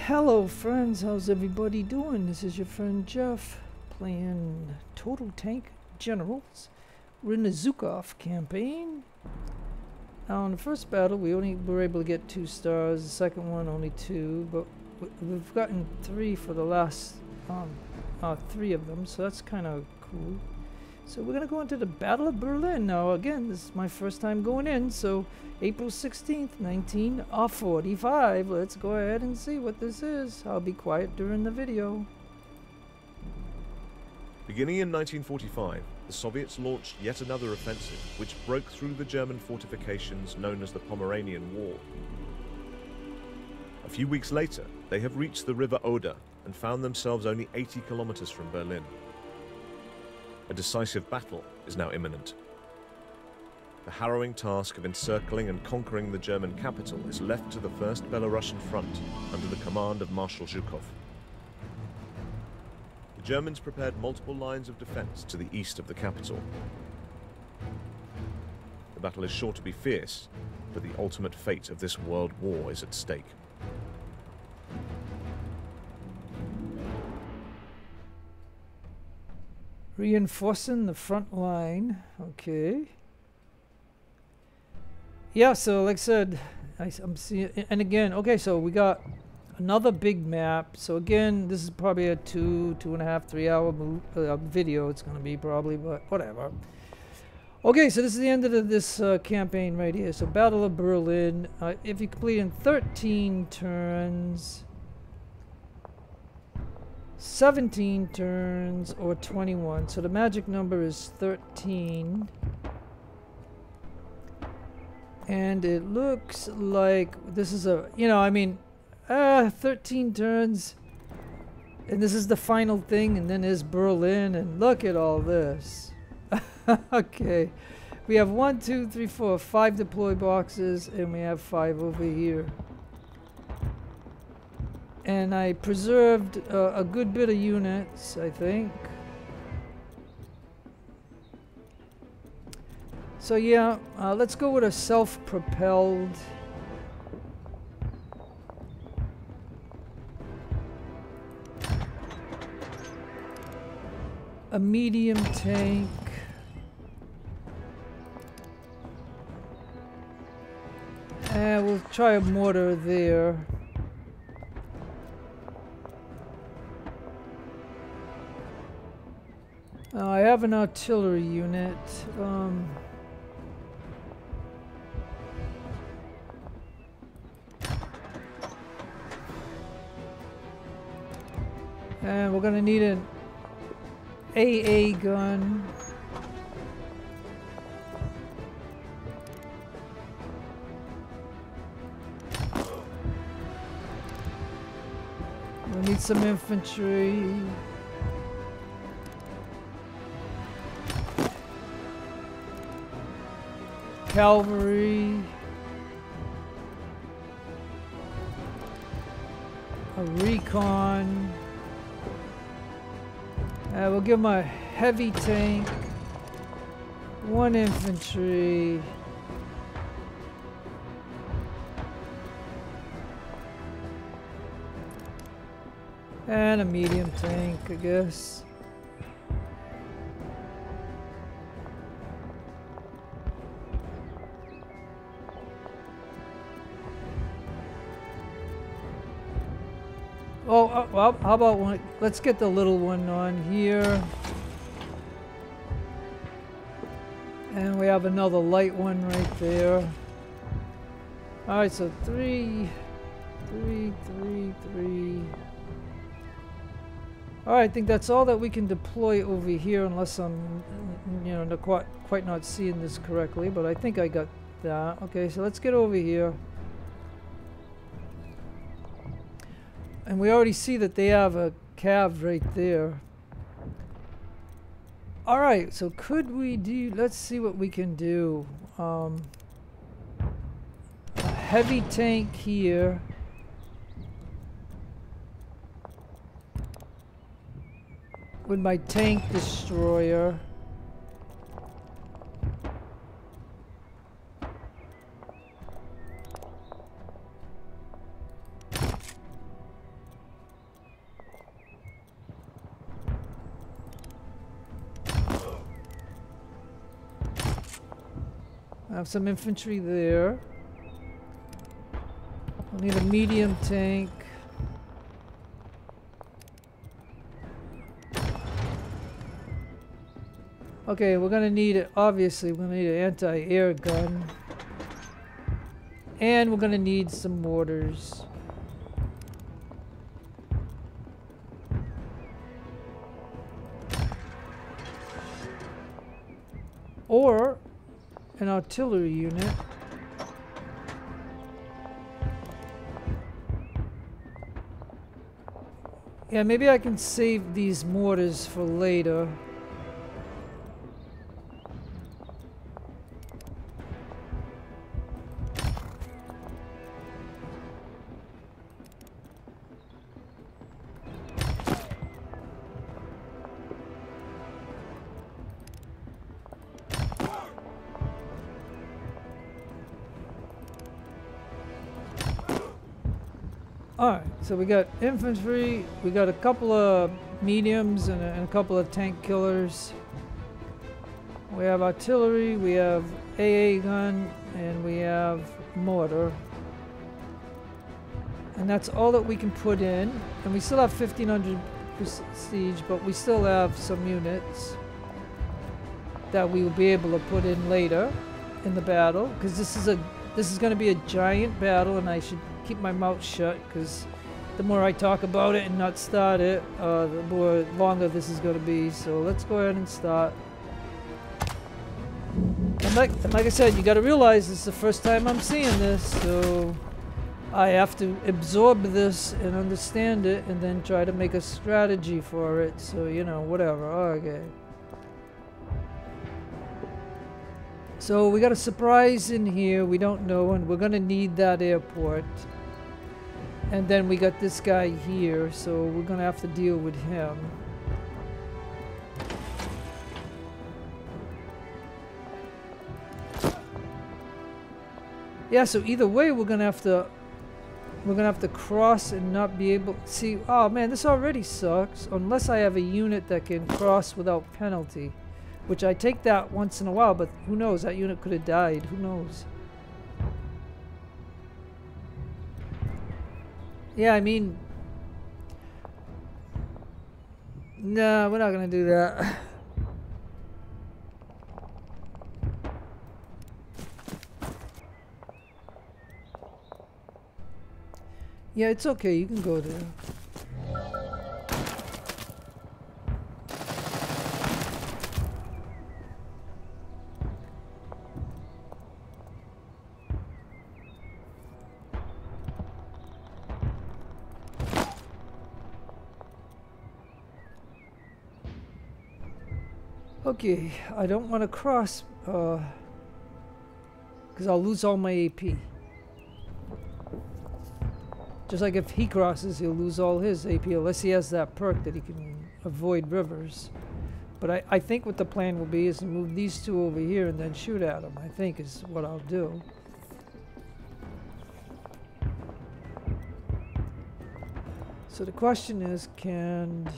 Hello friends, how's everybody doing? This is your friend Jeff playing Total Tank Generals. We're in the Zhukov campaign. Now in the first battle we only were able to get 2 stars, the second one only 2, but we've gotten 3 for the last 3 of them, so that's kind of cool. So we're gonna go into the Battle of Berlin now. Again, this is my first time going in, so April 16th, 1945. Let's go ahead and see what this is. I'll be quiet during the video. Beginning in 1945, the Soviets launched yet another offensive which broke through the German fortifications known as the Pomeranian Wall. A few weeks later, they have reached the River Oder and found themselves only 80 kilometers from Berlin. A decisive battle is now imminent. The harrowing task of encircling and conquering the German capital is left to the 1st Belarusian Front under the command of Marshal Zhukov. The Germans prepared multiple lines of defense to the east of the capital. The battle is sure to be fierce, but the ultimate fate of this world war is at stake. Reinforcing the front line. Okay. Yeah, so like I said, I'm seeing, and again, okay, so we got another big map. So again, this is probably a 2.5, 3 hour video. It's going to be probably, but whatever. Okay, so this is the end of this campaign right here. So Battle of Berlin. If you complete in 13 turns, 17 turns, or 21. So the magic number is 13. And it looks like this is a, 13 turns. And this is the final thing, and then there's Berlin, and look at all this. Okay. We have 1, 2, 3, 4, 5 deploy boxes, and we have 5 over here. And I preserved a good bit of units, I think. So yeah, let's go with a self-propelled. A medium tank. And we'll try a mortar there. I have an artillery unit. And we're gonna need an AA gun. We'll need some infantry. Cavalry, a recon. We'll give them a heavy tank, 1 infantry, and a medium tank, I guess. Oh, well, how about one? Let's get the little one on here. And we have another light one right there. Alright, so 3, 3, 3, 3. Alright, I think that's all that we can deploy over here, unless I'm, not quite not seeing this correctly, but I think I got that. Okay, so let's get over here. And we already see that they have a cav right there. Alright, so could we do, let's see what we can do. A heavy tank here. With my tank destroyer. I have some infantry there. We'll need a medium tank. Okay, we're gonna need it. Obviously, we're gonna need an anti-air gun. And we're gonna need some mortars. Or an artillery unit. Yeah, maybe I can save these mortars for later. Alright, so we got infantry, we got a couple of mediums and a couple of tank killers. We have artillery, we have AA gun, and we have mortar. And that's all that we can put in. And we still have 1500 prestige, but we still have some units that we will be able to put in later in the battle. Because this is going to be a giant battle, and I should keep my mouth shut, because the more I talk about it and not start it, the more longer this is going to be. So let's go ahead and start. And like I said, you got to realize this is the first time I'm seeing this, so I have to absorb this and understand it, and then try to make a strategy for it. So, you know, whatever. Okay. So we got a surprise in here we don't know, and we're gonna need that airport. And then we got this guy here, so we're gonna have to deal with him. Yeah, so either way we're gonna have to cross and not be able to see. Oh man, this already sucks. Unless I have a unit that can cross without penalty. Which I take that once in a while, but who knows? That unit could have died. Who knows? Yeah, I mean... Nah, we're not gonna do that. Yeah, it's okay. You can go there. Okay, I don't want to cross, because I'll lose all my AP. Just like if he crosses, he'll lose all his AP, unless he has that perk that he can avoid rivers. But I think what the plan will be is to move these two over here and then shoot at them, I think is what I'll do. So the question is, can...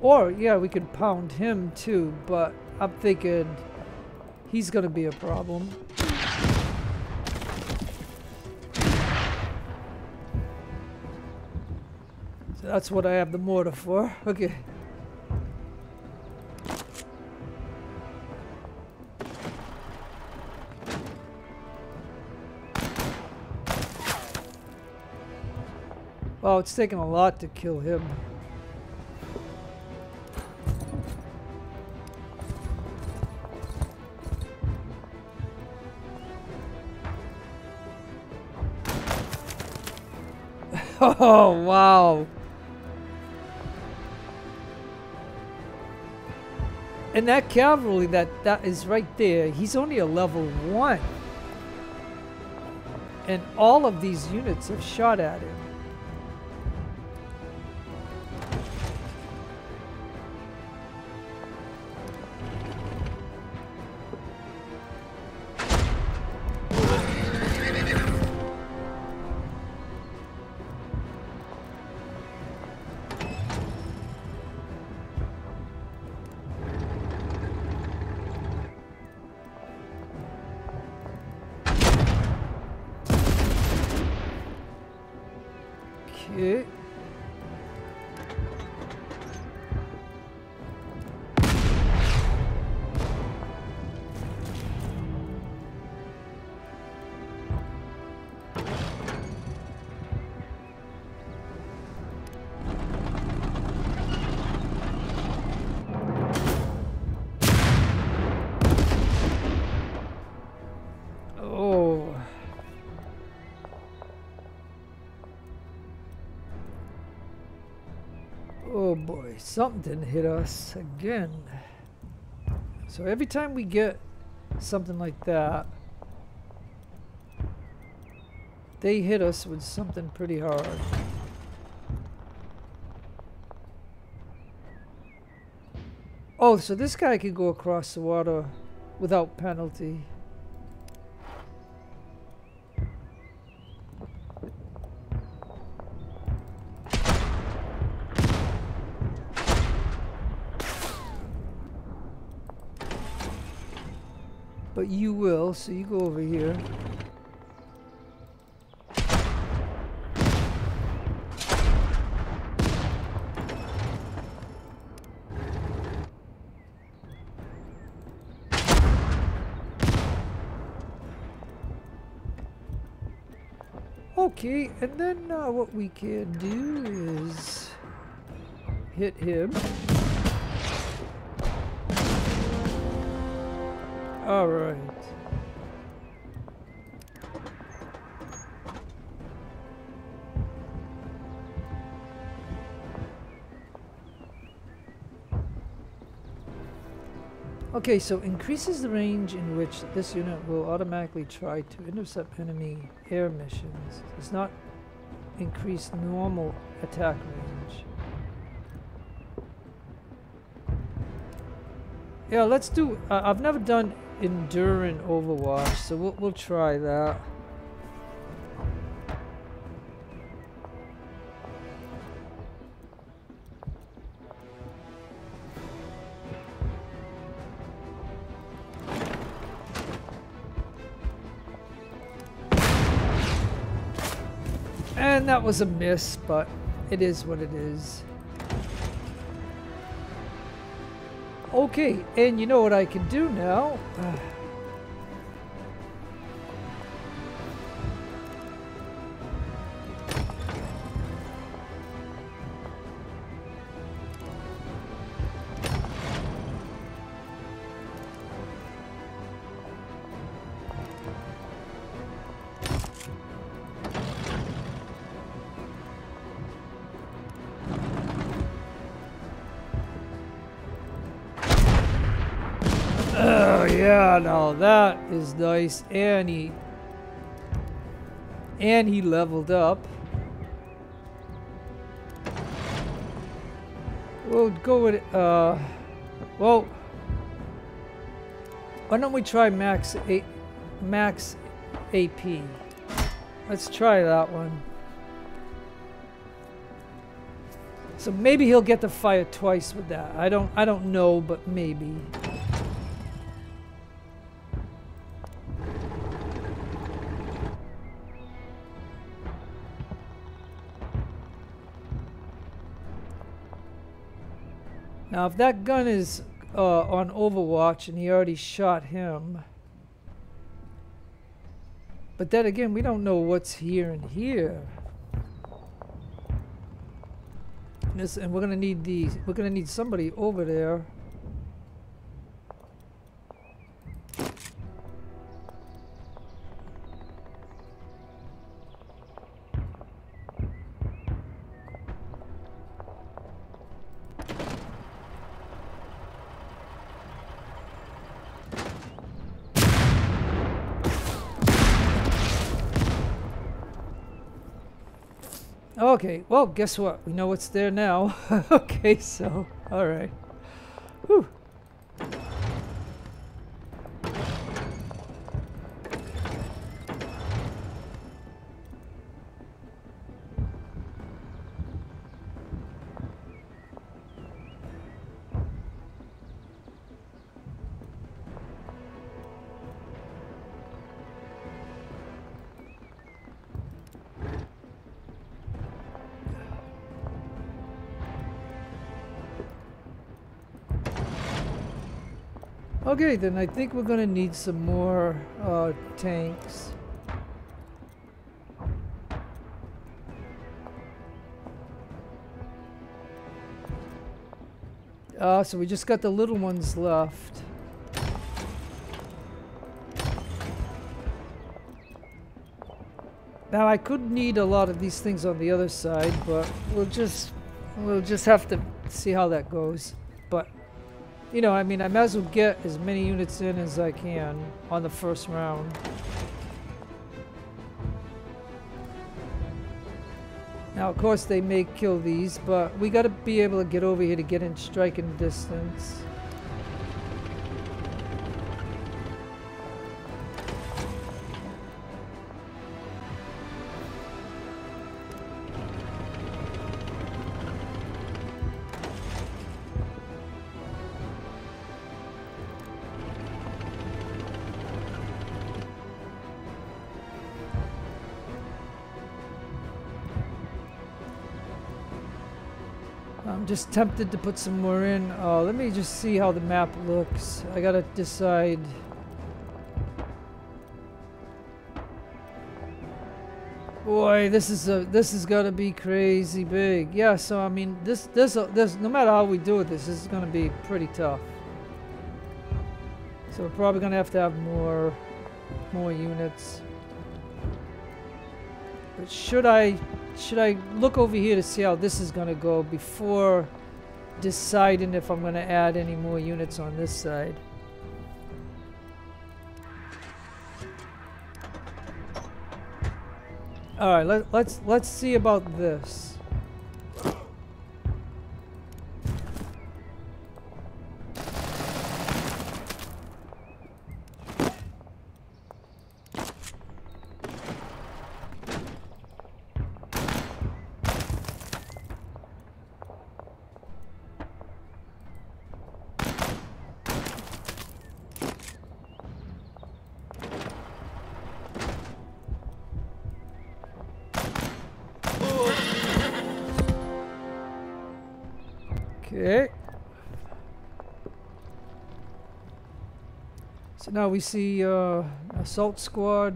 Or, yeah, we could pound him too, but I'm thinking he's gonna be a problem. So that's what I have the mortar for. Okay. Wow, it's taking a lot to kill him. Oh, wow. And that cavalry that is right there, he's only a level 1. And all of these units have shot at him. Okay. Oh. Oh boy, something hit us again. So every time we get something like that, they hit us with something pretty hard. Oh, so this guy can go across the water without penalty. But you will, so you go over here. Okay, and then what we can do is hit him. All right. Okay, so increases the range in which this unit will automatically try to intercept enemy air missions. Does not increase normal attack range. Yeah, let's do. I've never done enduring Overwatch, so we'll try that. And that was a miss, but it is what it is. Okay, and you know what I can do now? Oh yeah, now that is nice, and he leveled up. We'll go with well, why don't we try max AP? Let's try that one. So maybe he'll get to fire twice with that. I don't know, but maybe. Now, if that gun is on Overwatch and he already shot him, but then again, we don't know what's here and here. And we're gonna need these. We're gonna need somebody over there. Okay, well, guess what? We know what's there now. Okay, so, alright. Whew. Okay, then I think we're gonna need some more tanks. So we just got the little ones left. Now I could need a lot of these things on the other side, but we'll just have to see how that goes. But you know, I mean, I might as well get as many units in as I can on the first round. Now, of course, they may kill these, but we got to be able to get over here to get in striking distance. I'm just tempted to put some more in. Let me just see how the map looks. I gotta decide. Boy, this is gonna be crazy big. Yeah, so I mean, this no matter how we do it, this is gonna be pretty tough. So we're probably gonna have to have more units. But should I look over here to see how this is gonna go before deciding if I'm gonna add any more units on this side? All right, let's see about this. Okay. So now we see assault squad,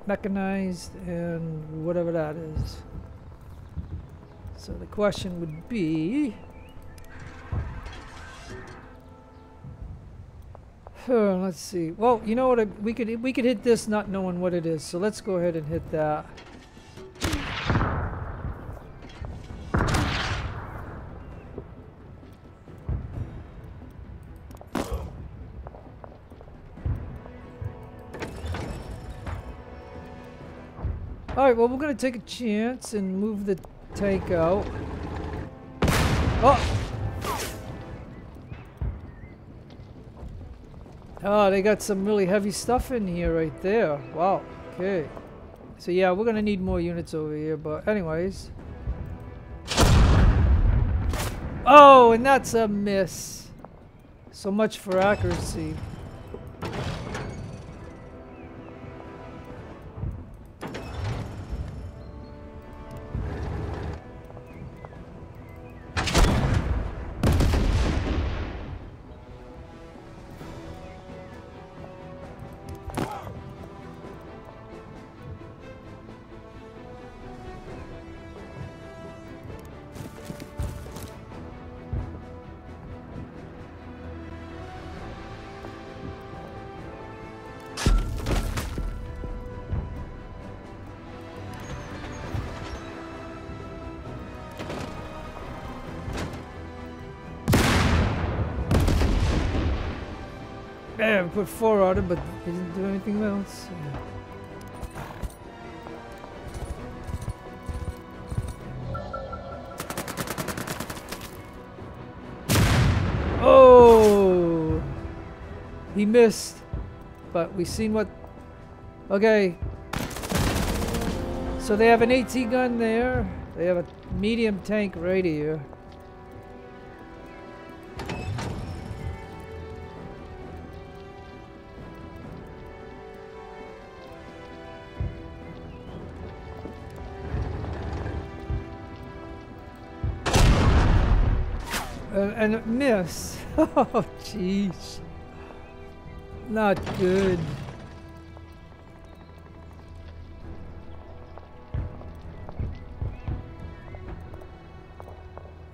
mechanized, and whatever that is. So the question would be, let's see. Well, you know what? We could hit this not knowing what it is. So let's go ahead and hit that. Alright, well, we're going to take a chance and move the tank out. Oh! Oh, they got some really heavy stuff in here right there. Wow, okay. So yeah, we're going to need more units over here, but anyways. Oh, and that's a miss. So much for accuracy. Yeah, we put 4 on it, but he didn't do anything else. Oh! He missed. But we seen what... Okay. So they have an AT gun there. They have a medium tank right here. And a miss. Oh, jeez. Not good.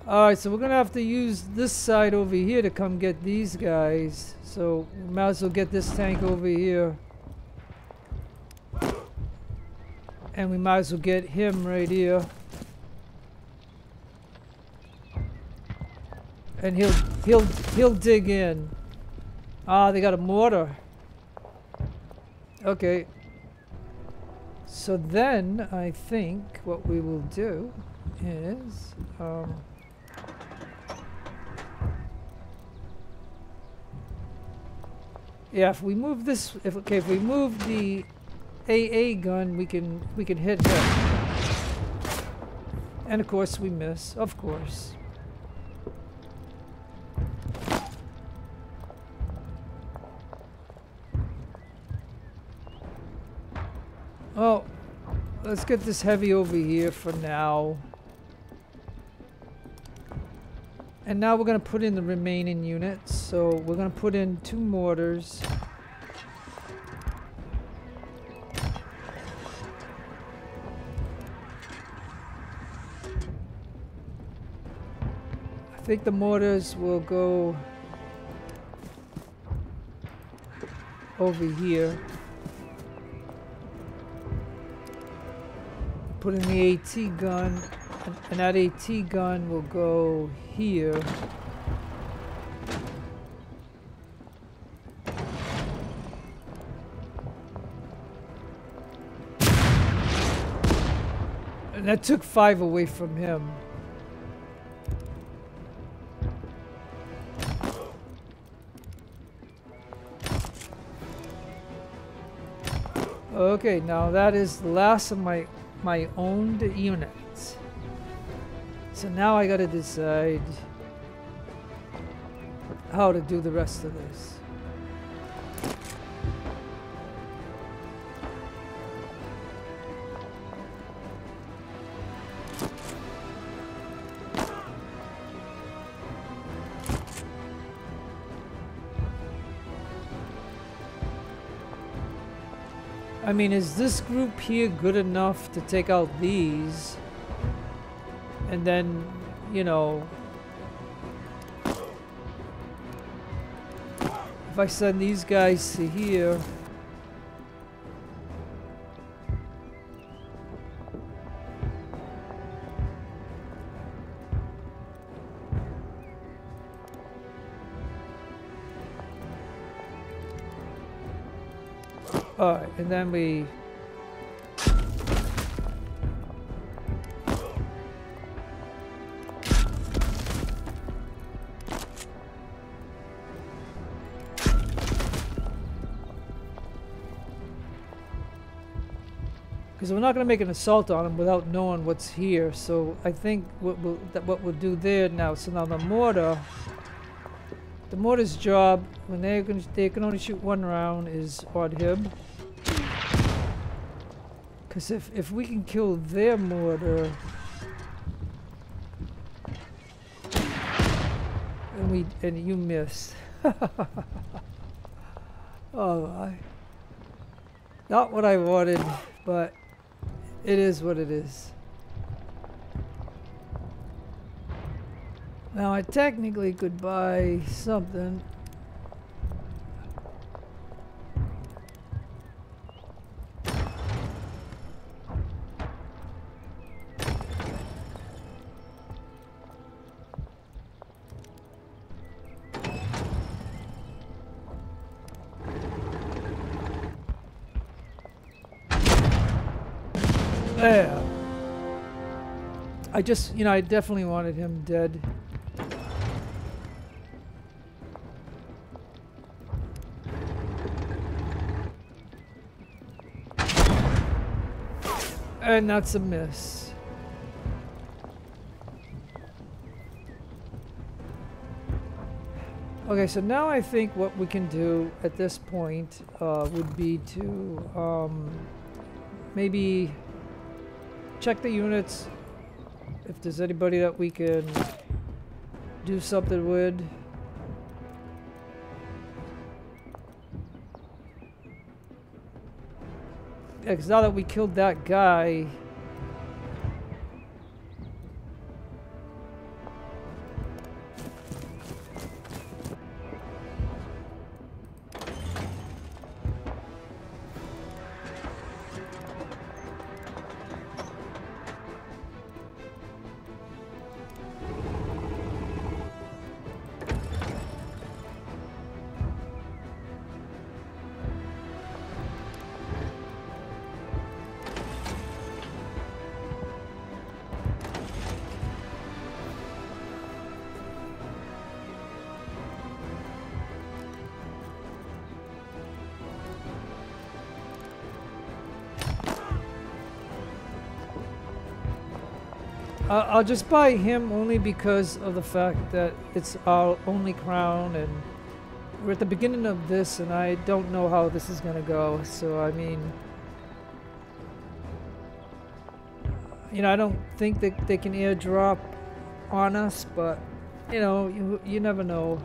Alright, so we're gonna have to use this side over here to come get these guys. So we might as well get this tank over here. And we might as well get him right here. And he'll dig in. Ah, they got a mortar. Okay. So then I think what we will do is yeah, if we move this, if we move the AA gun, we can hit him. And of course we miss, of course. Oh, let's get this heavy over here for now. And now we're going to put in the remaining units. So we're going to put in 2 mortars. I think the mortars will go over here. Put in the AT gun. And that AT gun will go here. And that took 5 away from him. Okay, now that is the last of my owned units. So now I gotta decide how to do the rest of this. I mean, is this group here good enough to take out these? And then, you know, if I send these guys to here, alright, and then we because we're not going to make an assault on them without knowing what's here. So I think what we'll do there now. So now the mortar's job when they can only shoot 1 round is on him. Because if we can kill their mortar, and you miss. Oh, not what I wanted, but it is what it is. Now I technically could buy something. Yeah. I just, you know, I definitely wanted him dead. And that's a miss. Okay, so now I think what we can do at this point would be to maybe check the units if there's anybody that we can do something with. Yeah, 'cause now that we killed that guy, I'll just buy him only because of the fact that it's our only crown, and we're at the beginning of this, and I don't know how this is gonna go. So I mean, you know, I don't think that they can airdrop on us, but you know, you never know.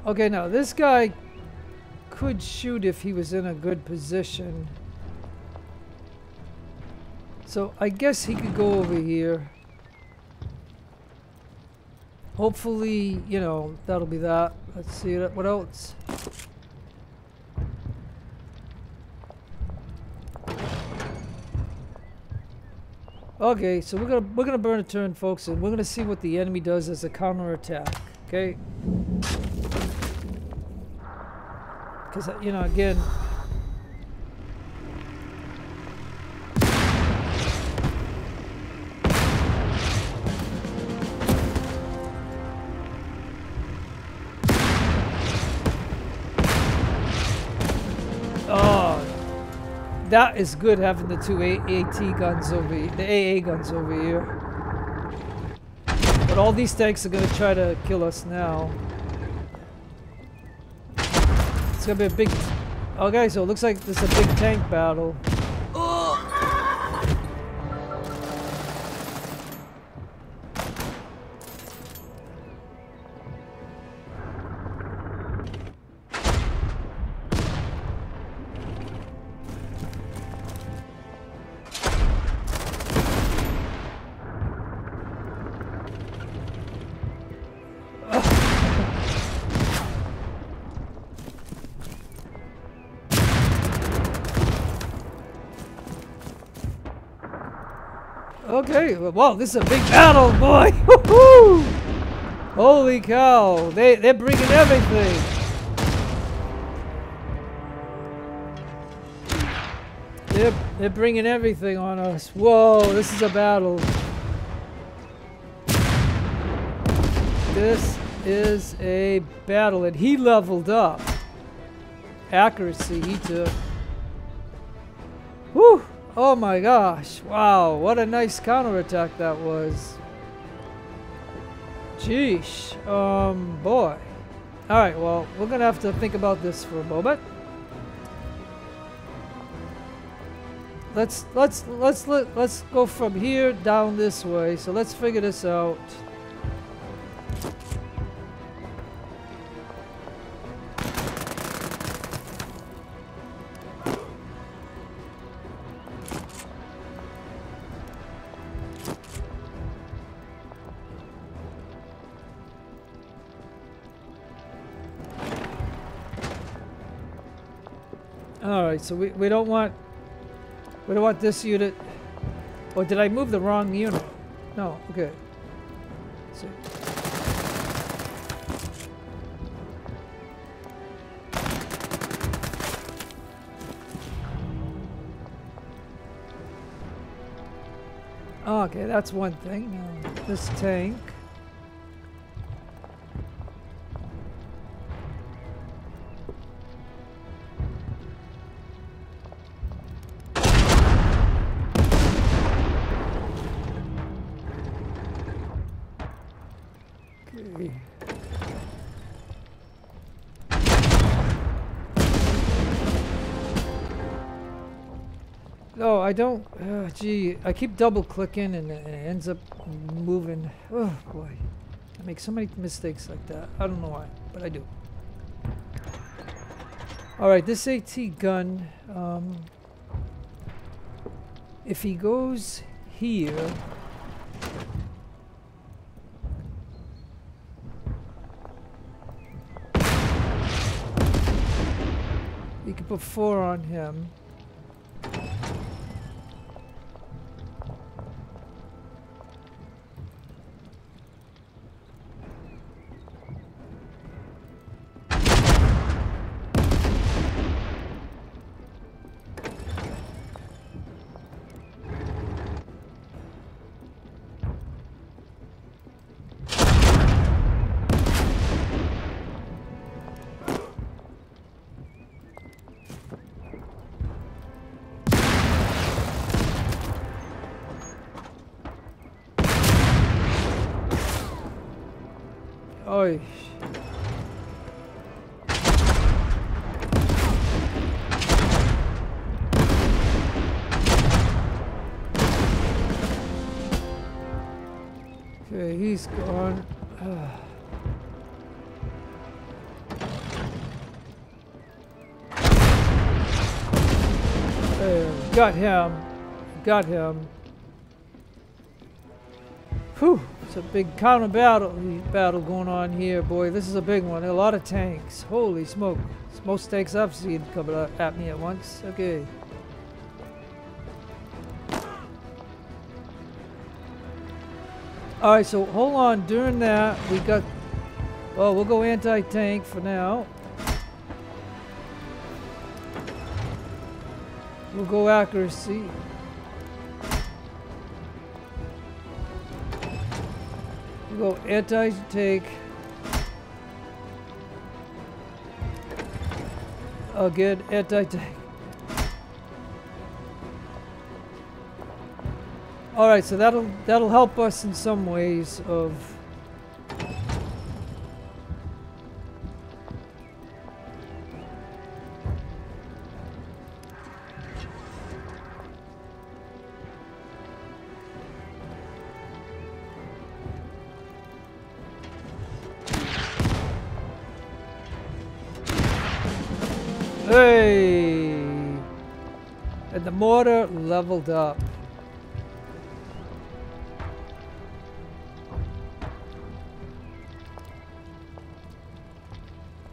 Okay, now this guy could shoot if he was in a good position. So I guess he could go over here. Hopefully, you know, that'll be that. Let's see what else. Okay, so we're gonna burn a turn, folks, and we're gonna see what the enemy does as a counterattack. Okay. Because, you know, again... Oh, that is good having the two AT guns over here, the AA guns over here. But all these tanks are going to try to kill us now. It's gonna be a big... Okay, so it looks like this is a big tank battle. Okay, wow, this is a big battle, boy! Woohoo! Holy cow, they're bringing everything. They're bringing everything on us. Whoa, this is a battle. This is a battle, and he leveled up. Accuracy, he took. Whew! Oh my gosh, wow, what a nice counterattack that was. Jeesh, boy. Alright, well, we're gonna have to think about this for a moment. Let's go from here down this way, so let's figure this out. Alright, so we don't want this unit. Or did I move the wrong unit? No, okay. So okay, that's one thing. This tank. Okay. No, I don't. Gee, I keep double clicking and it ends up moving. Oh boy. I make so many mistakes like that. I don't know why, but I do. Alright, this AT gun, if he goes here, you can put 4 on him. Oy. Okay, he's gone. There, got him. Got him. Whew. It's a big counter battle going on here, boy. This is a big one. A lot of tanks. Holy smoke. It's most tanks I've seen coming at me at once. Okay. Alright, so hold on. During that, we got... Well, we'll go anti-tank for now. We'll go accuracy. We'll go anti-tank. Again, anti-tank. All right, so that'll help us in some ways of. Hey! And the mortar leveled up.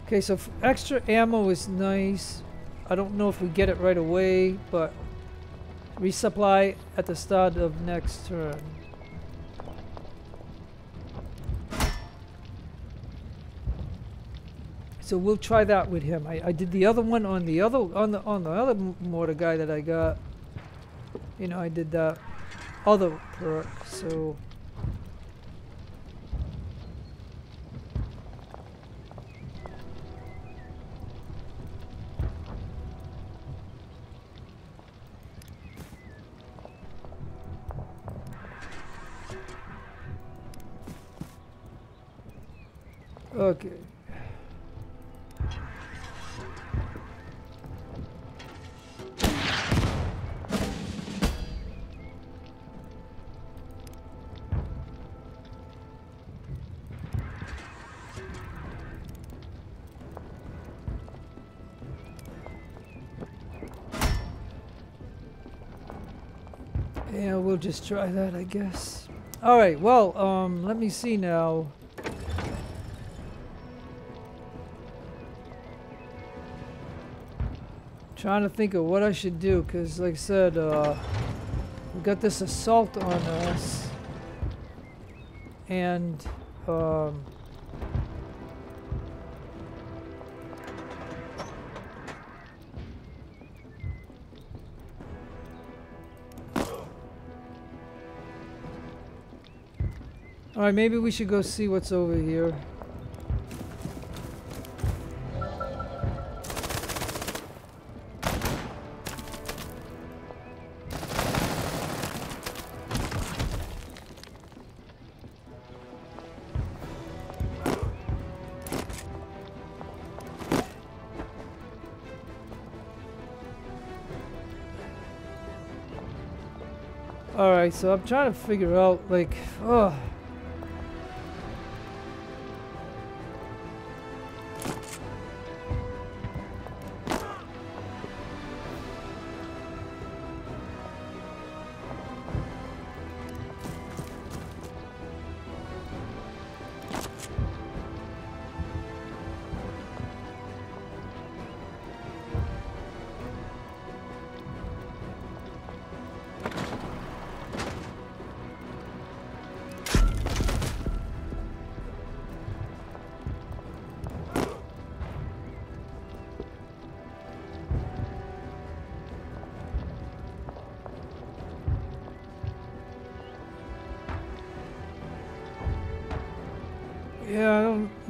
Okay, so extra ammo is nice. I don't know if we get it right away, but resupply at the start of next turn. So we'll try that with him. I did the other one on the other mortar guy that I got. You know, I did that other perk. So okay. Yeah, we'll just try that, I guess. All right, well, let me see now. Trying to think of what I should do, because like I said, we got this assault on us. And, alright, maybe we should go see what's over here. Alright, so I'm trying to figure out, like, oh.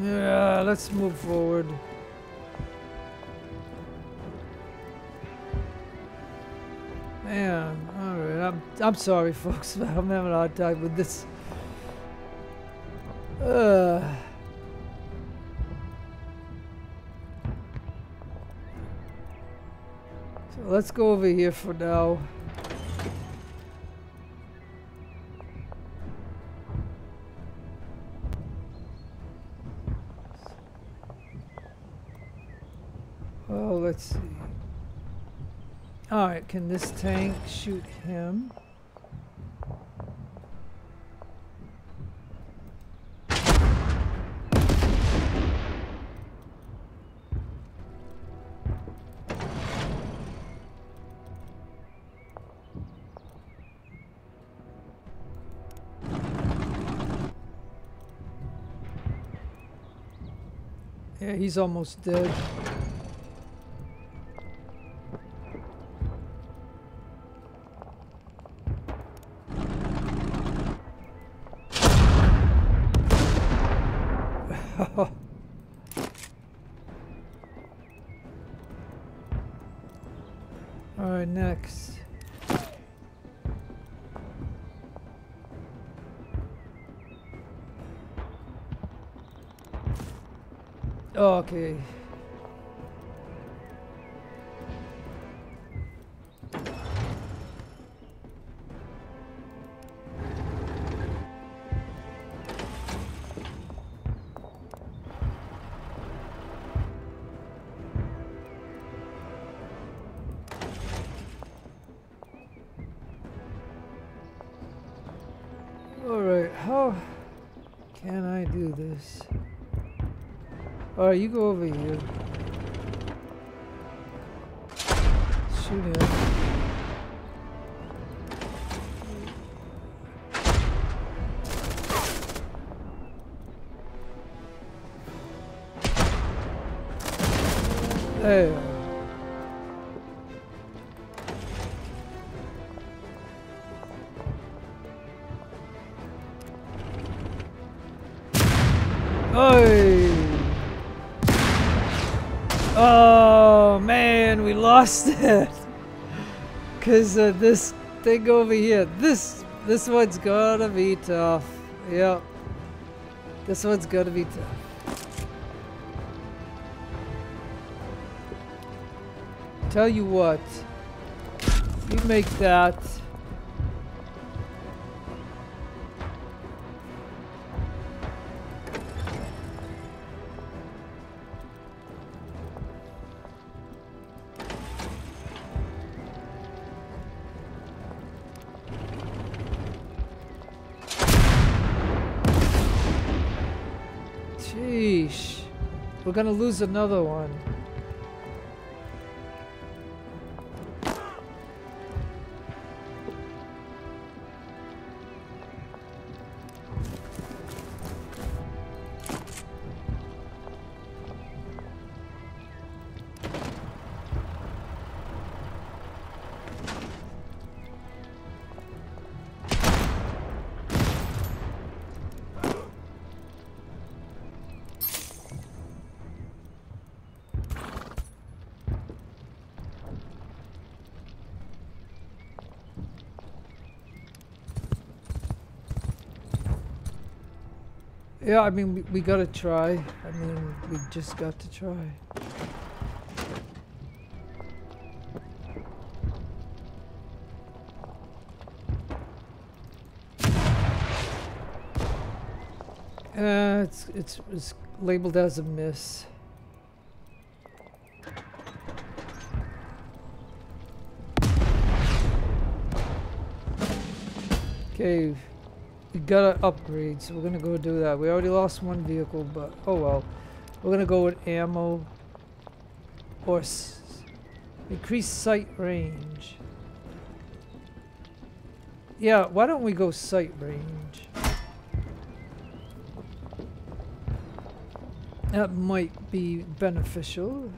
Yeah, let's move forward. Man, alright, I'm sorry folks, but I'm having a hard time with this. So let's go over here for now. Well, let's see. Alright, can this tank shoot him? Yeah, he's almost dead. Alright, next. Okay. Alright, how can I do this? Alright, you go over here. Shoot him. There. Oy. Oh man, we lost it. Cause this thing over here, this one's gonna be tough. Yep, this one's gonna be tough. Tell you what, you make that. Sheesh. We're gonna lose another one. Yeah, I mean, we gotta try. I mean, we just got to try. It's labeled as a miss. Okay, we gotta upgrade, so we're gonna go do that. We already lost one vehicle, but oh well. We're gonna go with ammo or increased sight range. Yeah, why don't we go sight range? That might be beneficial.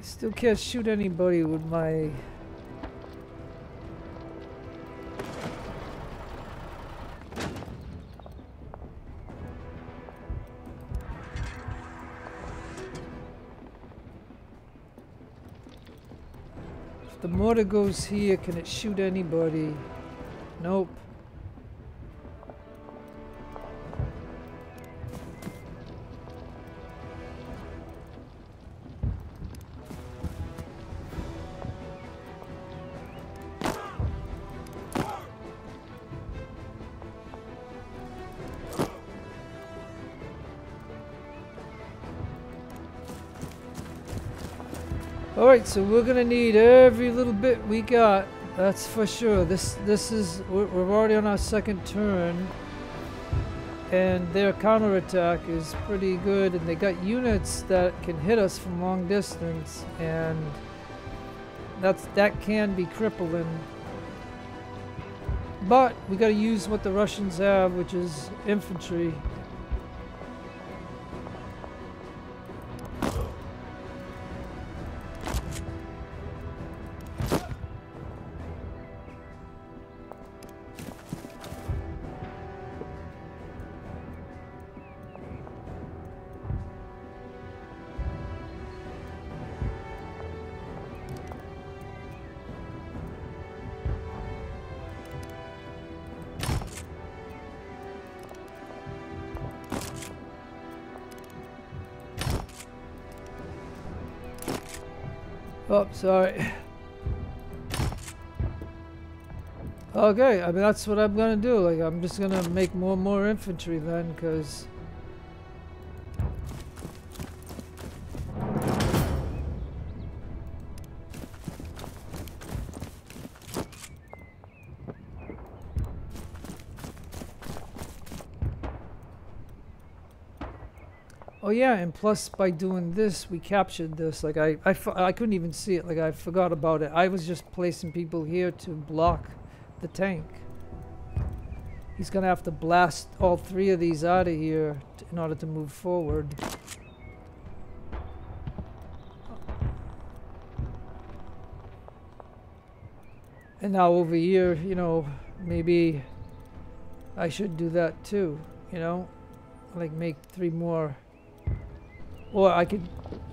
Still can't shoot anybody with my... If the mortar goes here, can it shoot anybody? Nope. Alright, so we're gonna need every little bit we got, that's for sure. This is, we're already on our second turn, and their counterattack is pretty good, and they got units that can hit us from long distance, and that can be crippling. But we gotta use what the Russians have, which is infantry. Oh, sorry. Okay, I mean, that's what I'm gonna do. Like, I'm just gonna make more and more infantry then, because... Oh yeah, and plus by doing this, we captured this. Like I couldn't even see it. Like I forgot about it. I was just placing people here to block the tank. He's gonna have to blast all three of these out of here in order to move forward. And now over here, you know, maybe I should do that too. You know, like make 3 more. Or I could,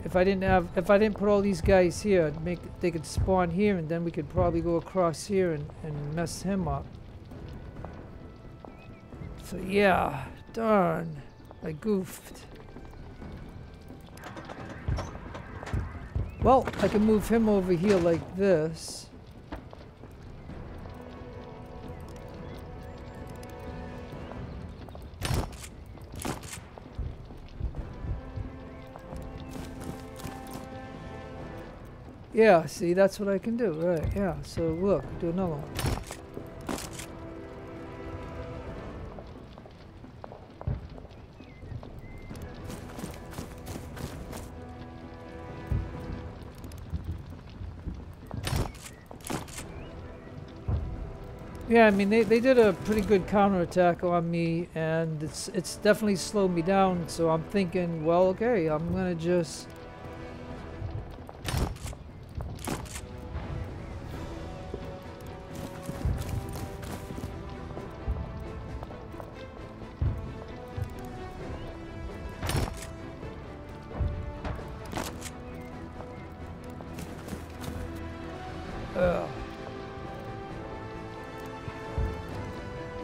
if I didn't put all these guys here, they could spawn here, and then we could probably go across here and mess him up. So yeah, darn, I goofed. Well, I can move him over here like this. Yeah, see, that's what I can do, right, yeah. So look, do another one. Yeah, I mean, they did a pretty good counterattack on me, and it's definitely slowed me down, so I'm thinking, well, okay, I'm gonna just...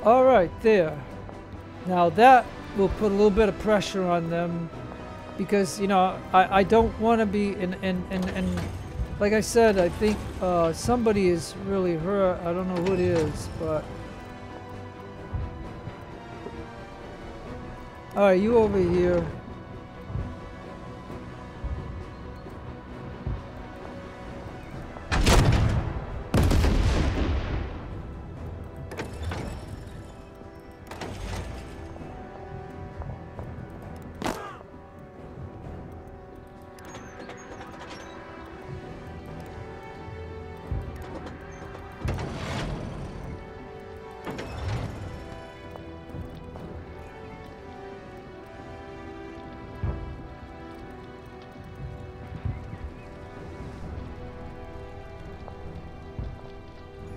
Alright, there. Now that will put a little bit of pressure on them. because you know I don't want to be and like I said, I think somebody is really hurt. I don't know who it is, but all right, you over here.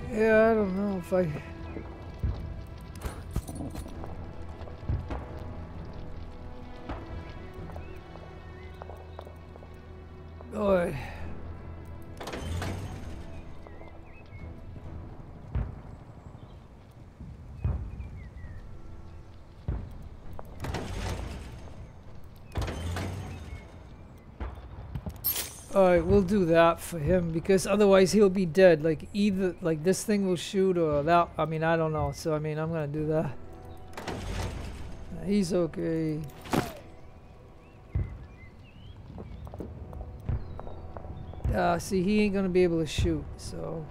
Yeah, I don't know if I... Boy. Alright, we'll do that for him because otherwise he'll be dead. Like either like this thing will shoot or that. I mean, I don't know. So I mean, I'm gonna do that. He's okay. See, he ain't gonna be able to shoot. So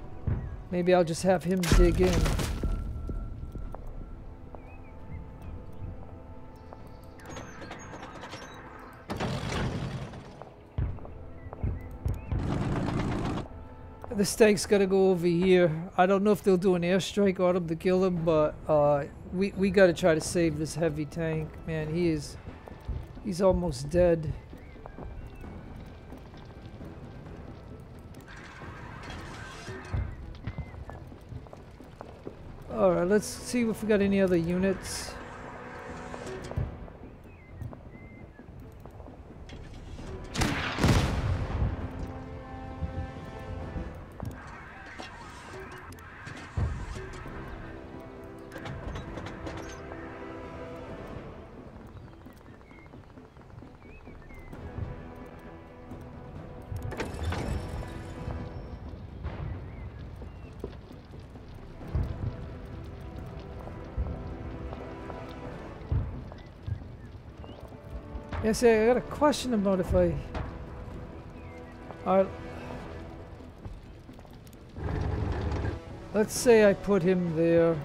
maybe I'll just have him dig in. The tank's gotta go over here. I don't know if they'll do an airstrike on him to kill him, but we gotta try to save this heavy tank. Man, he's almost dead. Alright, let's see if we got any other units. Yeah, see, I got a question about if I... let's say I put him there.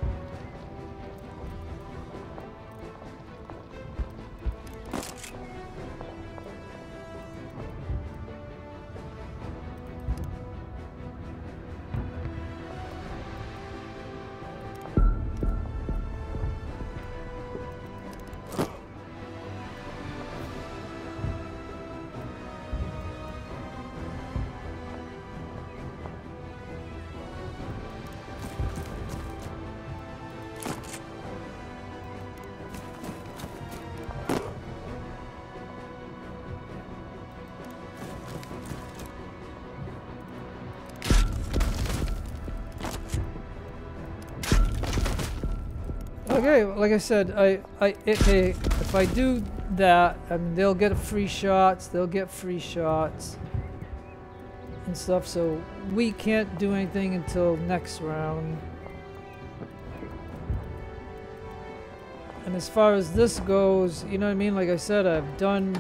Okay, like I said, if I do that, I mean, they'll get free shots, and stuff, so we can't do anything until next round. And as far as this goes, you know what I mean? Like I said, I've done...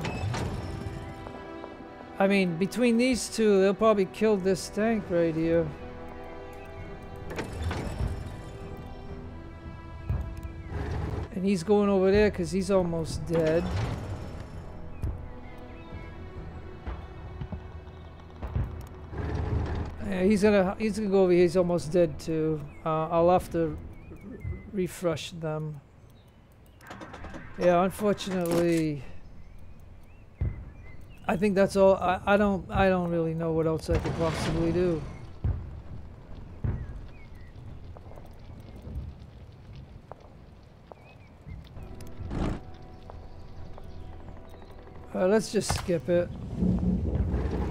I mean, between these two, they'll probably kill this tank right here. And he's going over there because he's almost dead. Yeah, he's gonna go over here. He's almost dead too. I'll have to refresh them. Yeah, unfortunately, I think that's all. I don't really know what else I could possibly do. Let's just skip it.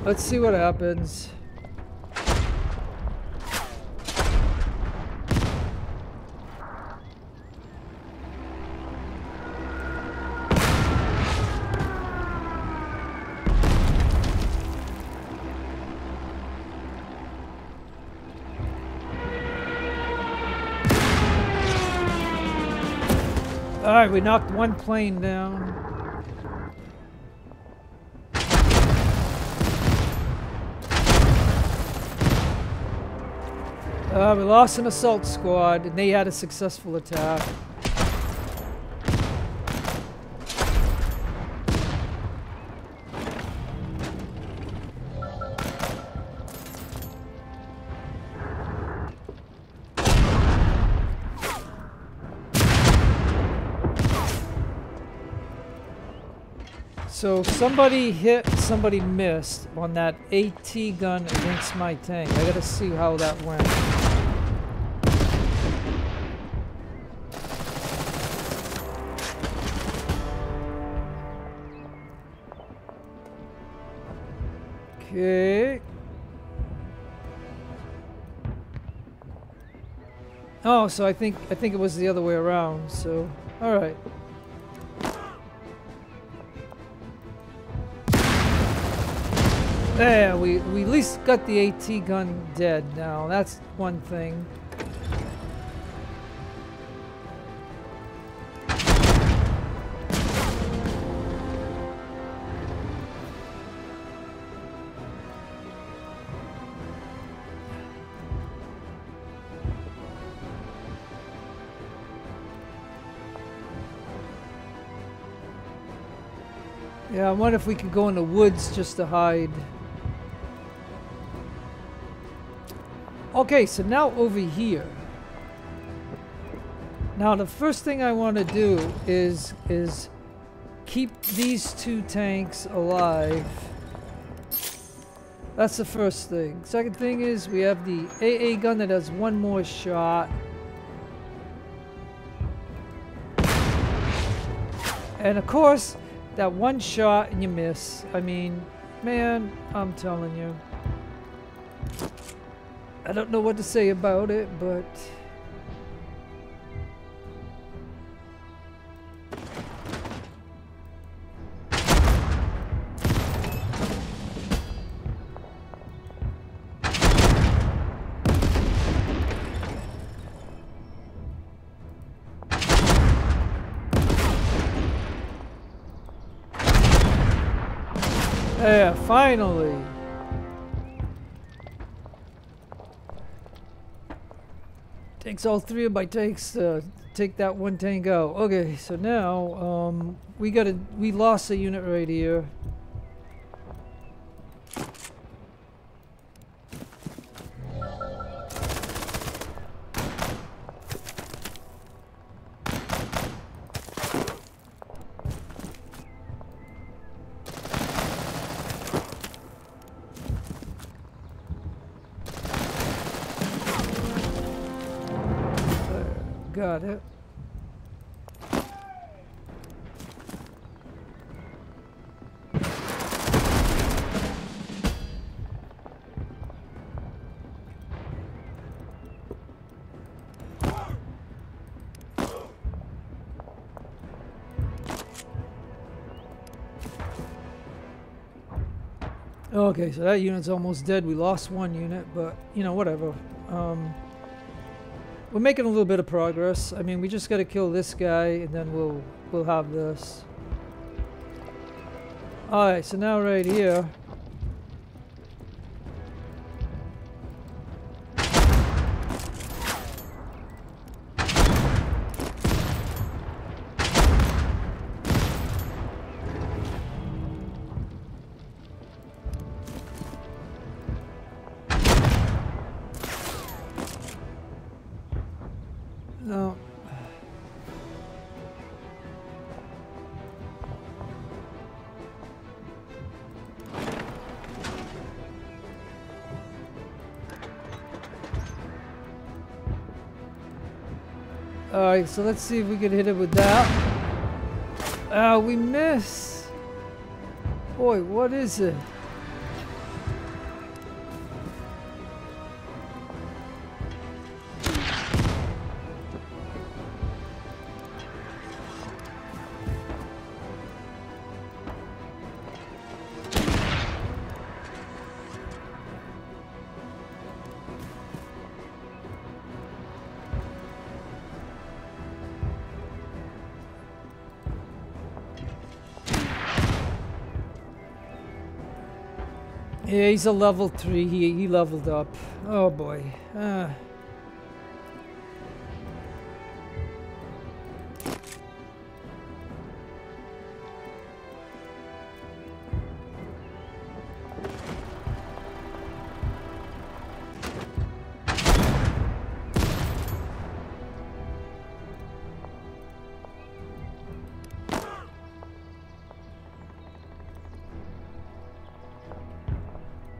Let's see what happens. Alright, we knocked one plane down. We lost an assault squad, and they had a successful attack. So somebody hit, somebody missed on that AT gun against my tank. I gotta see how that went. Okay. Oh, so I think it was the other way around. So, all right. There, we at least got the AT gun dead now. That's one thing. Yeah, I wonder if we could go in the woods just to hide. Okay, so now over here. Now the first thing I want to do is keep these two tanks alive. That's the first thing. Second thing is we have the AA gun that has one more shot. And of course, that one shot and you miss. I mean, man, I'm telling you. I don't know what to say about it, but... yeah, finally! Takes all three of my tanks to take that one tank out. Okay, so now we lost a unit right here. Got it. Okay, so that unit's almost dead. We lost one unit, but you know, whatever. We're making a little bit of progress. I mean, we just got to kill this guy, and then we'll have this. All right, so now right here. No. Alright, so let's see if we can hit it with that. We miss. Boy, what is it? Yeah, he's a level 3. He leveled up. Oh boy.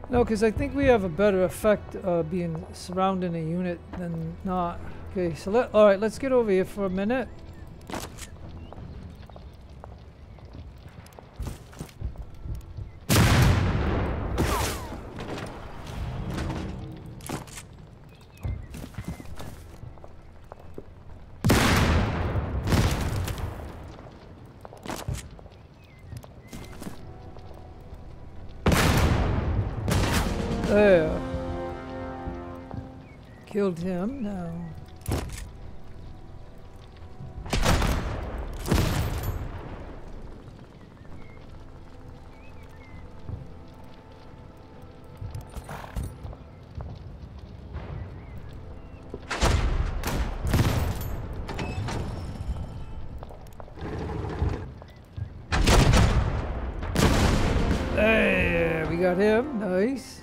No, because I think we have a better effect being surrounding a unit than not. Okay, so all right, let's get over here for a minute. There. Killed him now. There, we got him. Nice.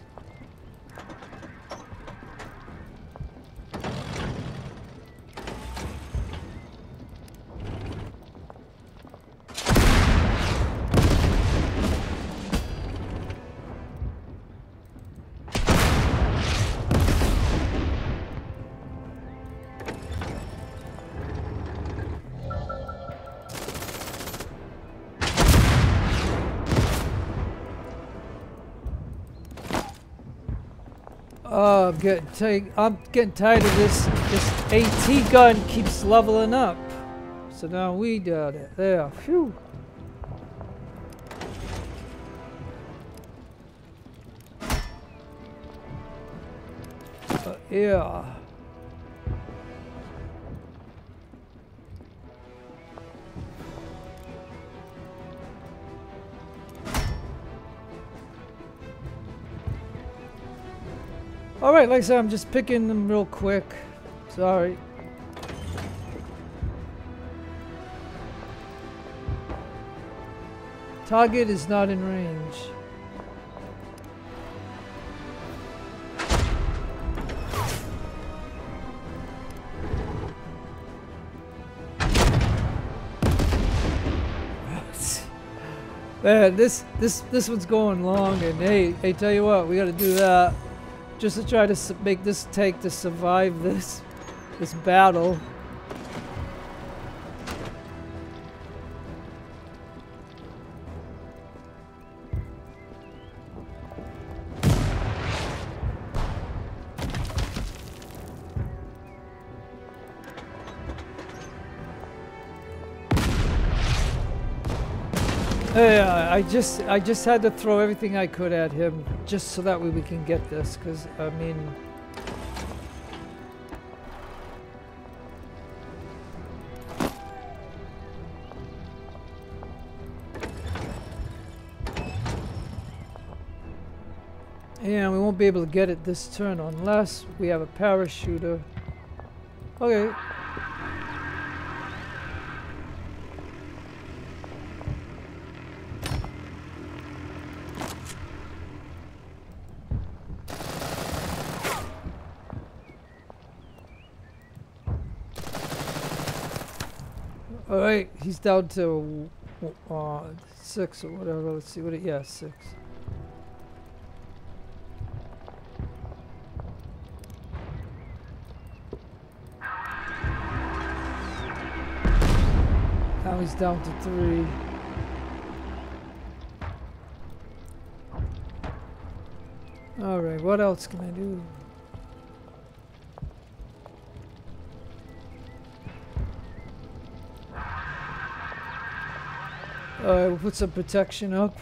I'm getting tired of this. This AT gun keeps leveling up. So now we got it. There. Phew. Yeah. Alright, like I said, I'm just picking them real quick. Sorry. Target is not in range. Man, this one's going long, and hey, tell you what, we gotta do that. Just to try to make this tank to survive this battle. Yeah, I just had to throw everything I could at him just so that way we can get this, because I mean, and we won't be able to get it this turn unless we have a parachuter. Okay. Alright, he's down to 6 or whatever. Let's see what it, yeah, 6. Now he's down to 3. Alright, what else can I do? Alright, we'll put some protection up.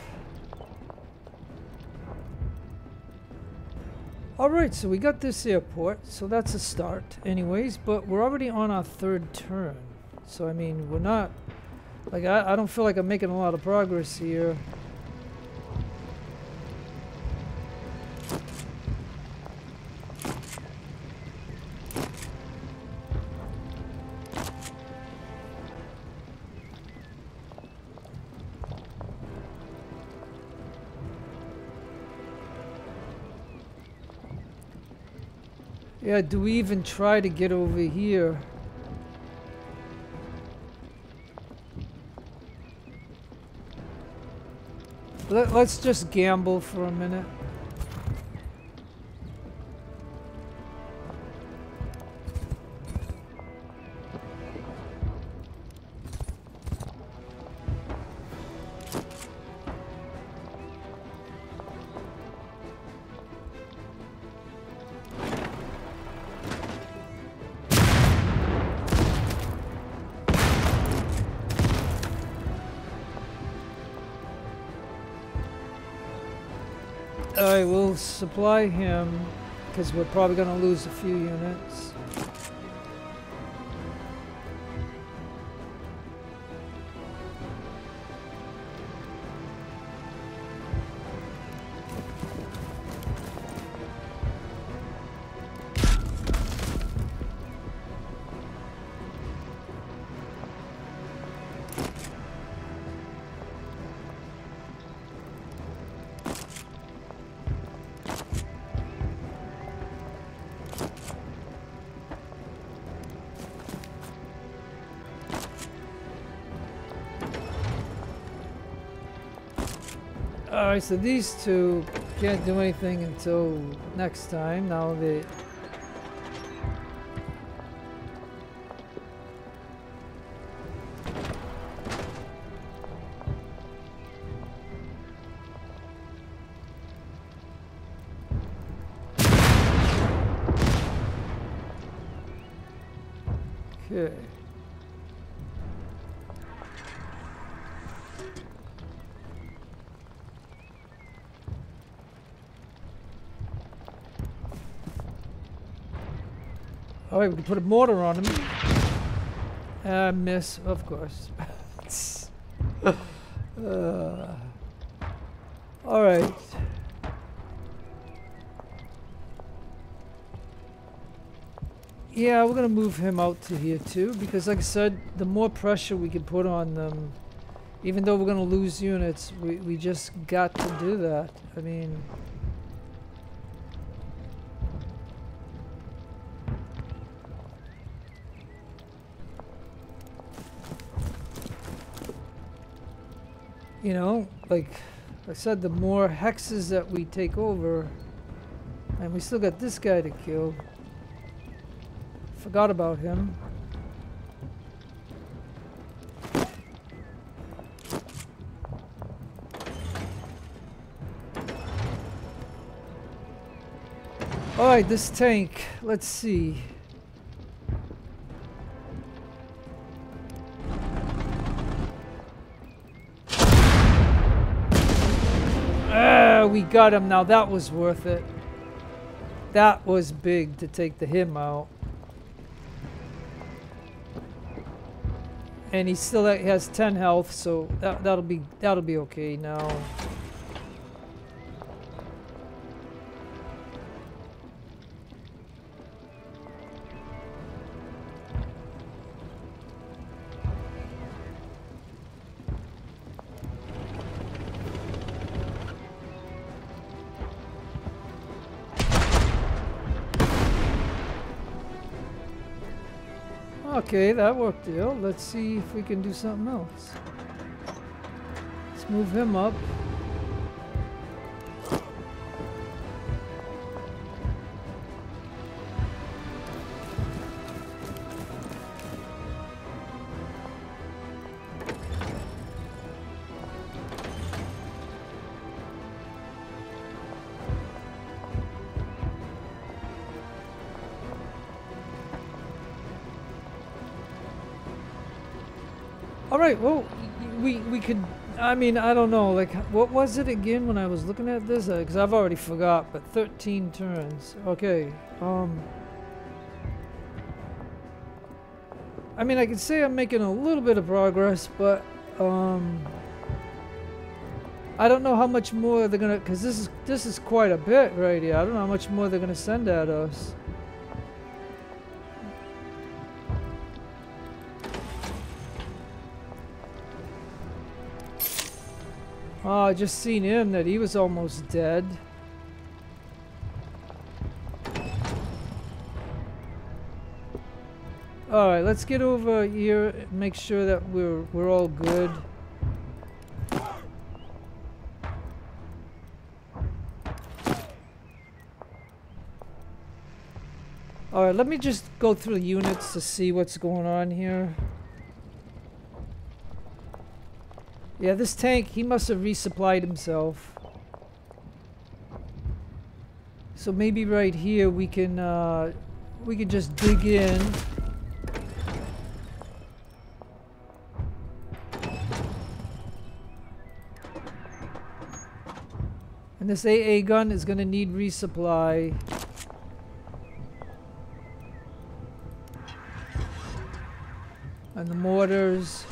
Alright, so we got this airport, so that's a start anyways, but we're already on our 3rd turn. So I mean, we're not, like, I don't feel like I'm making a lot of progress here. Yeah, do we even try to get over here? Let's just gamble for a minute. Alright, we'll supply him, because we're probably going to lose a few units. Alright, so these two can't do anything until next time. Now they... Okay. Alright, we can put a mortar on him. Miss, of course. Alright. Yeah, we're gonna move him out to here too, because like I said, the more pressure we can put on them, even though we're gonna lose units, we just got to do that. I mean... You know, like I said, the more hexes that we take over, and we still got this guy to kill. Forgot about him. Alright, this tank, let's see. We got him. Now that was worth it. That was big to take the him out. And he still has 10 health, so that'll be okay now. Okay, that worked out. Let's see if we can do something else. Let's move him up. Alright, well, we could, I mean, I don't know, like, what was it again when I was looking at this? Because I've already forgot, but 13 turns. Okay, I mean, I could say I'm making a little bit of progress, but, I don't know how much more they're gonna, because this is quite a bit right here. I don't know how much more they're gonna send at us. Oh, I just seen him that he was almost dead. All right, let's get over here and make sure that we're all good. All right, let me just go through the units to see what's going on here. Yeah, this tank, he must have resupplied himself. So maybe right here we can just dig in. And this AA gun is going to need resupply. And the mortars.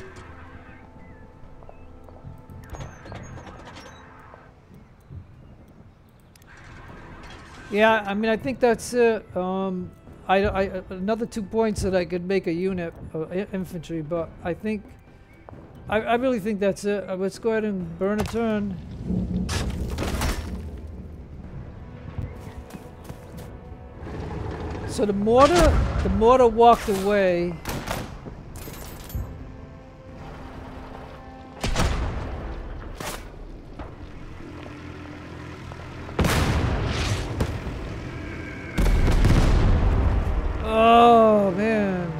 Yeah, I mean, I think that's it. Another 2 points that I could make a unit of infantry, but I think, I really think that's it. Let's go ahead and burn a turn. So the mortar walked away. Oh, man.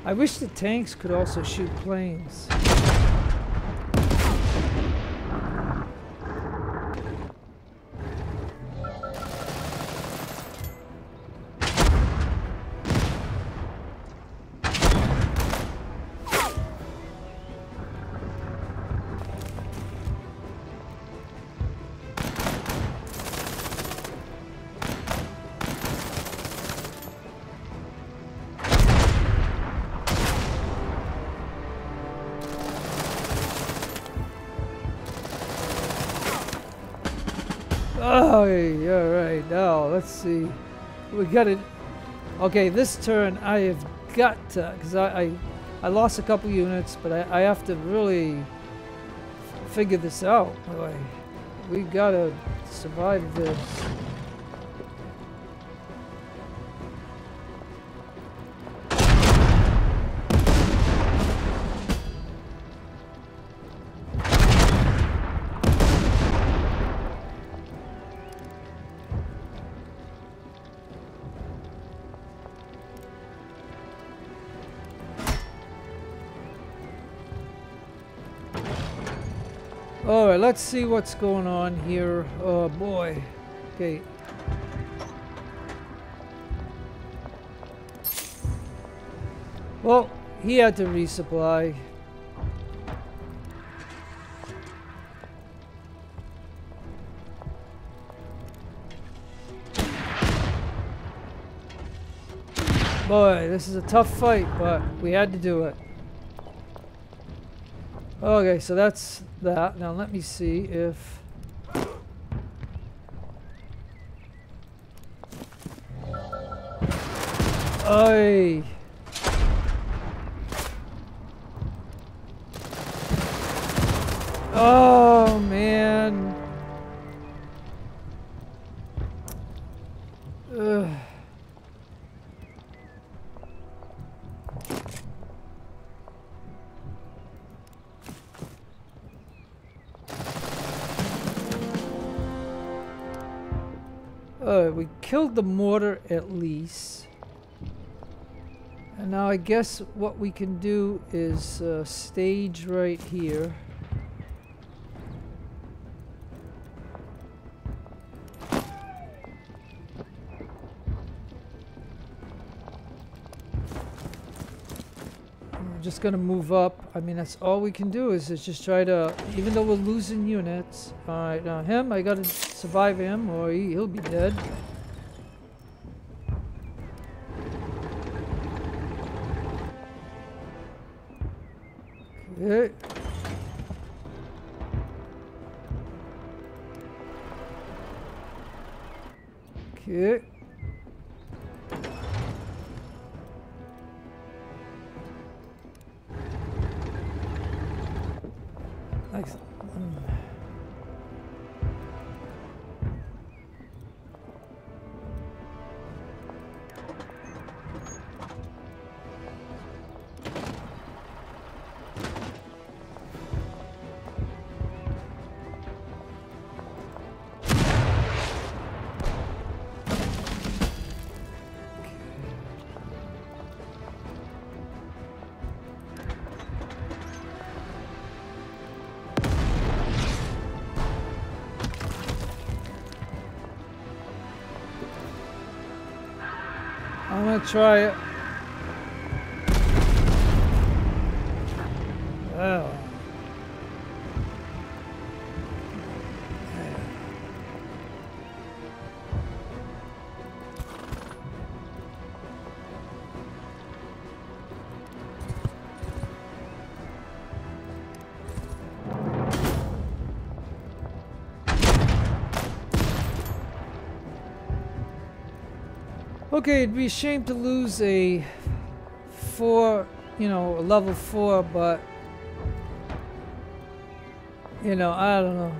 I wish the tanks could also shoot planes. Oh, yeah, right. Now, let's see. We got it. Okay, this turn I have got to, because I lost a couple units, but I have to really figure this out. Boy, we gotta survive this. Alright, let's see what's going on here. Oh boy. Okay. Well, he had to resupply. Boy, this is a tough fight, but we had to do it. Okay, so that's that. Now let me see if... Oy! Oh, man. Ugh. We killed the mortar at least. And now I guess what we can do is stage right here. We're just gonna move up. I mean, that's all we can do is just try to, even though we're losing units. Alright, now him, I gotta survive him or he'll be dead. Okay. Okay. Excellent. I'm gonna try it. Oh. Okay, it'd be a shame to lose a 4, you know, a level 4, but, you know, I don't know.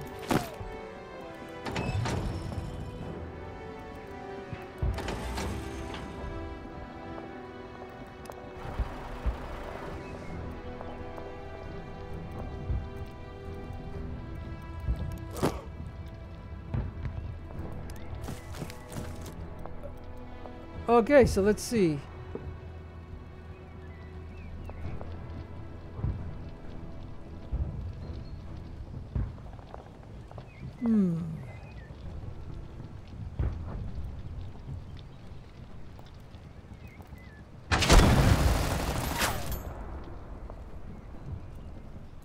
Okay, so let's see.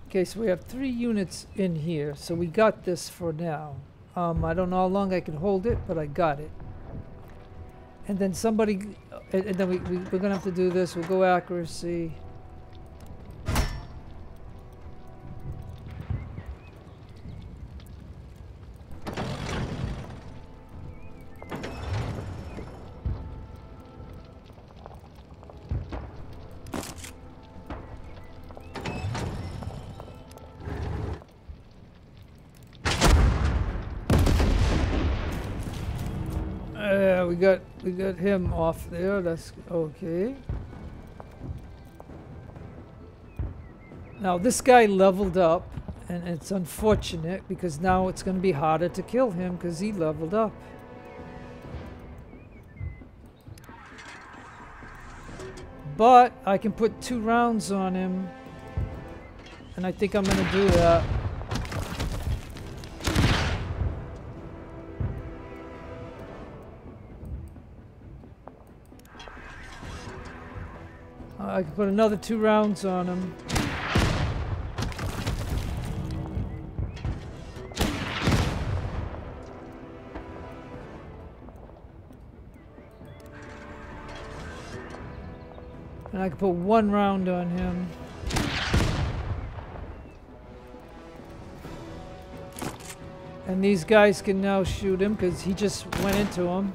Okay, so we have 3 units in here, so we got this for now. I don't know how long I can hold it, but I got it. And then somebody, and then we're gonna have to do this. We'll go accuracy. We got him off there. That's okay. Now this guy leveled up, and it's unfortunate because now it's going to be harder to kill him because he leveled up. But I can put 2 rounds on him, and I think I'm going to do that. I can put another 2 rounds on him. And I can put 1 round on him. And these guys can now shoot him because he just went into him.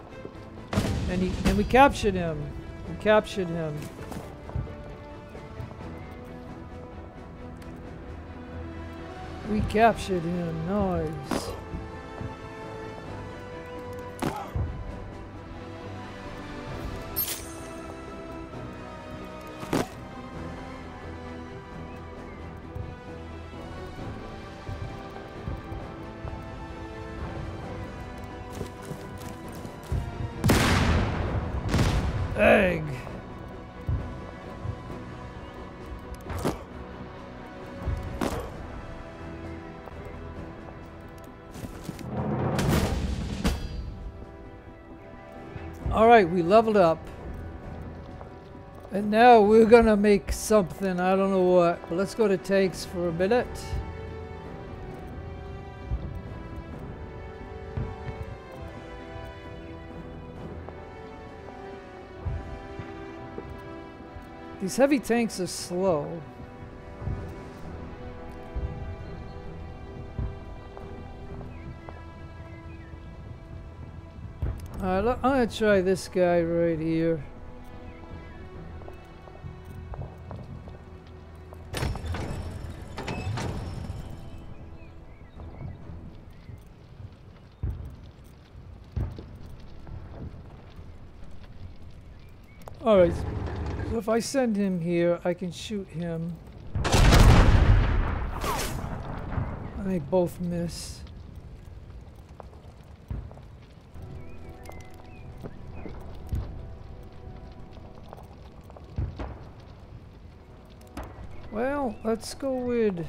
And we captured him. We captured him. We captured him. Nice. Egg. Alright, we leveled up. And now we're gonna make something, I don't know what. But let's go to tanks for a minute. These heavy tanks are slow. I'm gonna try this guy right here. Alright, so if I send him here, I can shoot him. And they both miss. Well, let's go with...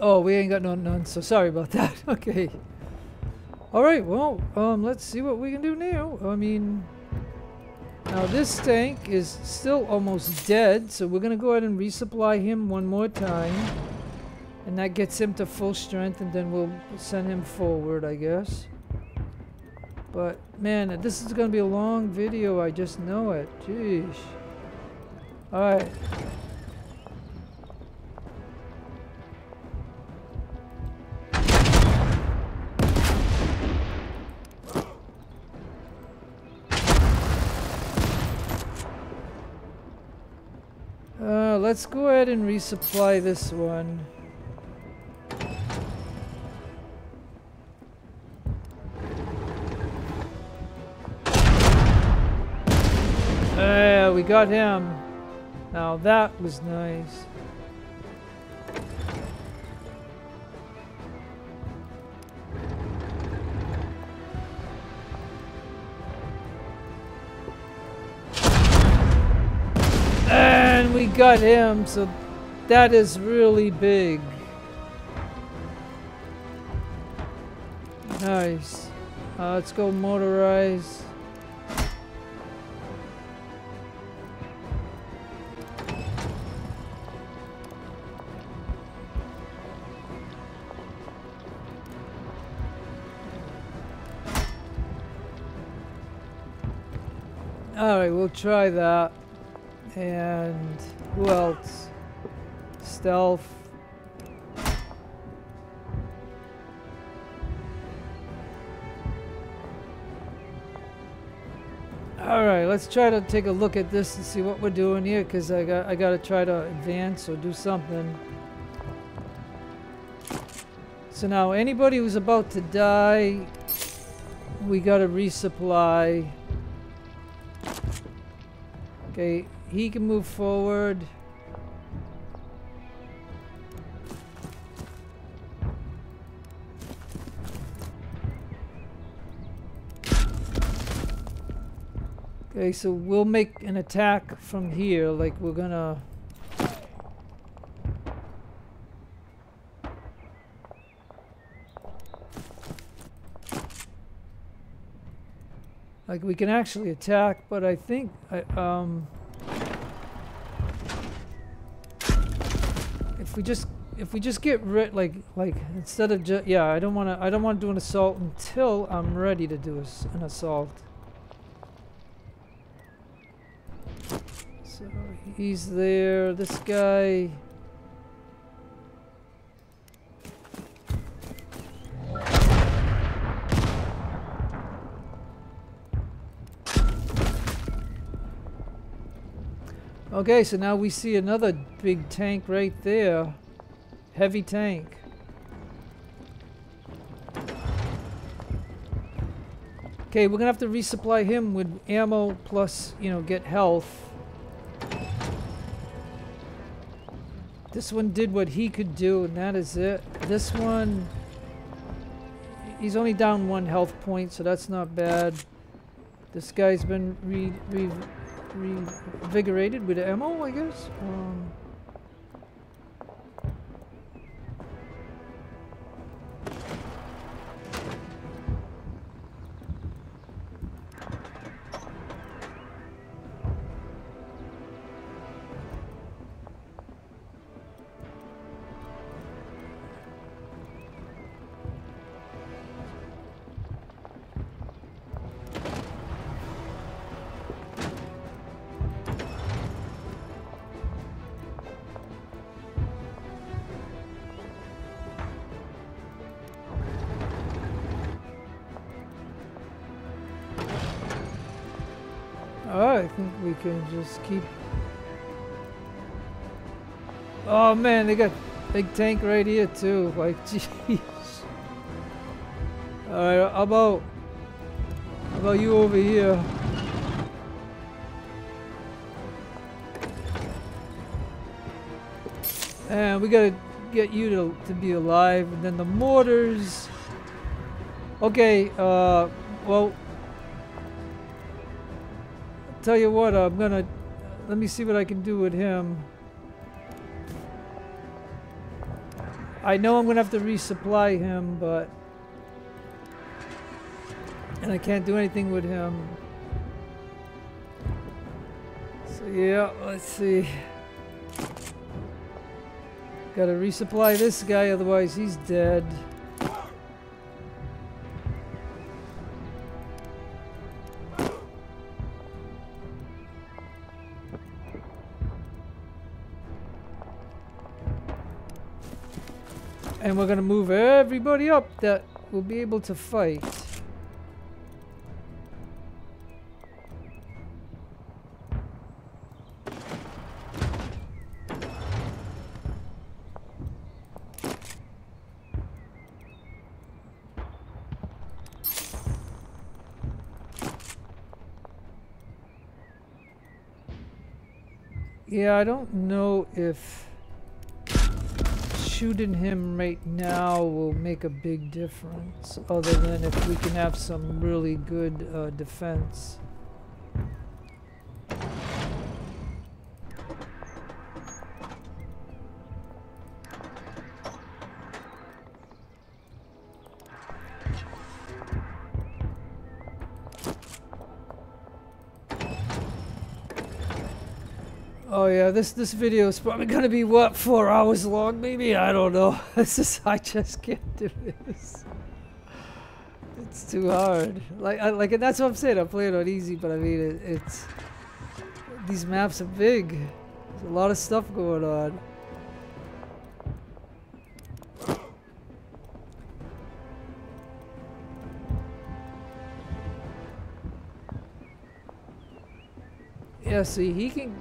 Oh, we ain't got none, so sorry about that. Okay. Alright, well, let's see what we can do now. I mean, now this tank is still almost dead, so we're gonna go ahead and resupply him one more time. And that gets him to full strength, and then we'll send him forward, I guess. But, man, this is gonna be a long video, I just know it. Jeez. Alright. Let's go ahead and resupply this one. We got him. Now that was nice. And we got him, so that is really big. Nice. Let's go motorize. Alright, we'll try that. And who else? Stealth. Alright, let's try to take a look at this and see what we're doing here, because I gotta try to advance or do something. So now anybody who's about to die, we gotta resupply. Okay, he can move forward. Okay, so we'll make an attack from here, like we're gonna... Like we can actually attack, but I think if we just get rid, like instead of just, yeah, I don't want to do an assault until I'm ready to do an assault. So he's there. This guy. Okay, so now we see another big tank right there. Heavy tank. Okay, we're gonna have to resupply him with ammo plus, you know, get health. This one did what he could do, and that is it. This one, he's only down 1 health point, so that's not bad. This guy's been reinvigorated with ammo, I guess. Alright, I think we can just keep... Oh man, they got big tank right here too. Like, jeez. Alright, how about you over here? And we gotta get you to be alive. And then the mortars. Okay, well, tell you what, I'm gonna, let me see what I can do with him. I know I'm gonna have to resupply him, but, and I can't do anything with him. So yeah, let's see. Gotta resupply this guy, otherwise he's dead. And we're gonna move everybody up that will be able to fight. Yeah, I don't know if shooting him right now will make a big difference, other than if we can have some really good defense. Oh yeah, this video is probably gonna be what, 4 hours long maybe? I don't know. I just can't do this. It's too hard. Like that's what I'm saying. I'm playing on easy, but I mean it's these maps are big. There's a lot of stuff going on. Yeah, see, he can.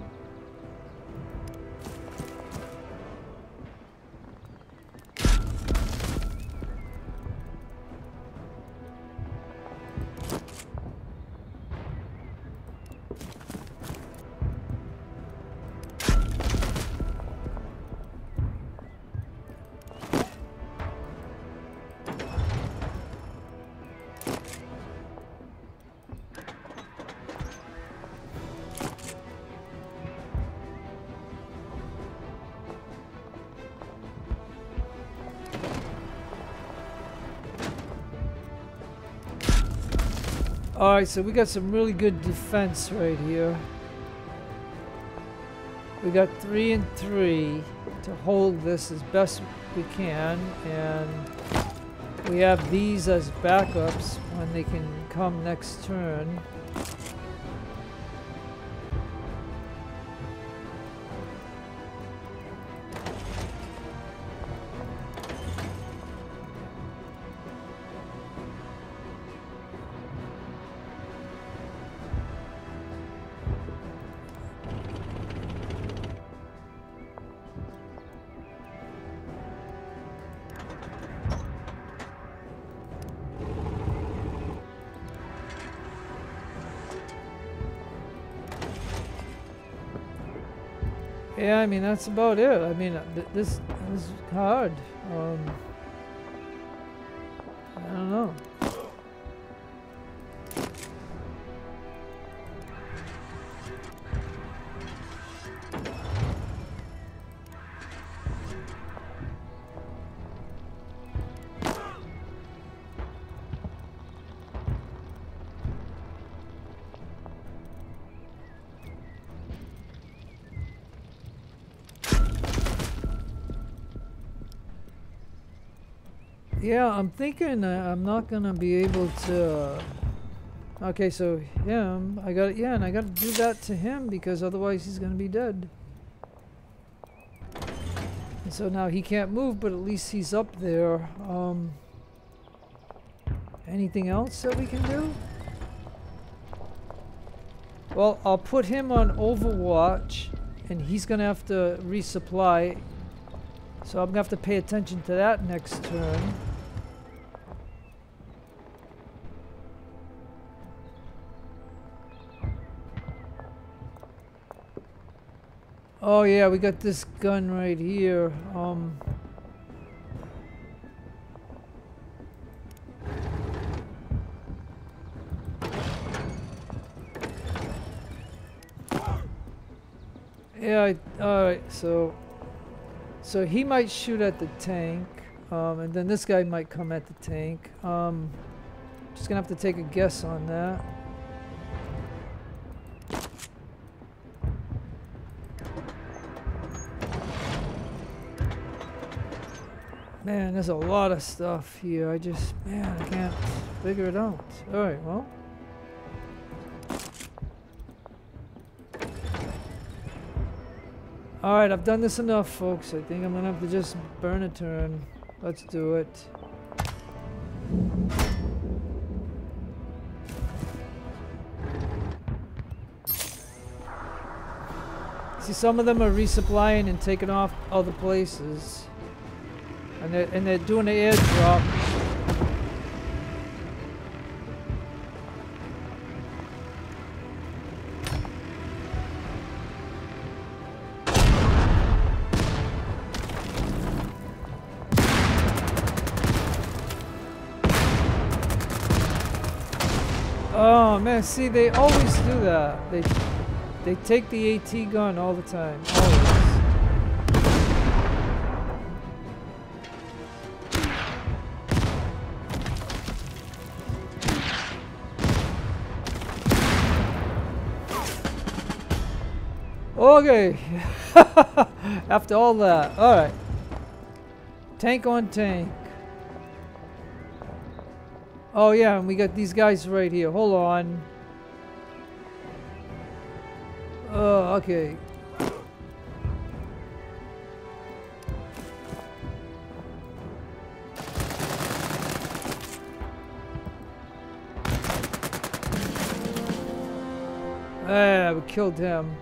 Alright, so we got some really good defense right here. We got 3 and 3 to hold this as best we can, and we have these as backups when they can come next turn. Yeah, I mean, that's about it. I mean, this is hard. I don't know. Yeah, I'm thinking I'm not gonna be able to. Okay, so him, I got, yeah, and I got to do that to him because otherwise he's gonna be dead. And so now he can't move, but at least he's up there. Anything else that we can do? Well, I'll put him on Overwatch, and he's gonna have to resupply. So I'm gonna have to pay attention to that next turn. Oh yeah, we got this gun right here. Yeah, alright, so he might shoot at the tank, and then this guy might come at the tank. Just gonna have to take a guess on that. Man, there's a lot of stuff here. I can't figure it out. Alright, well. Alright, I've done this enough, folks. I think I'm gonna have to just burn a turn. Let's do it. See, some of them are resupplying and taking off other places. And they're doing the airdrop. Oh man, see, they always do that. They take the AT gun all the time. Always. Okay. After all that. Alright. Tank on tank. Oh yeah, and we got these guys right here. Hold on. Okay. Ah, we killed him.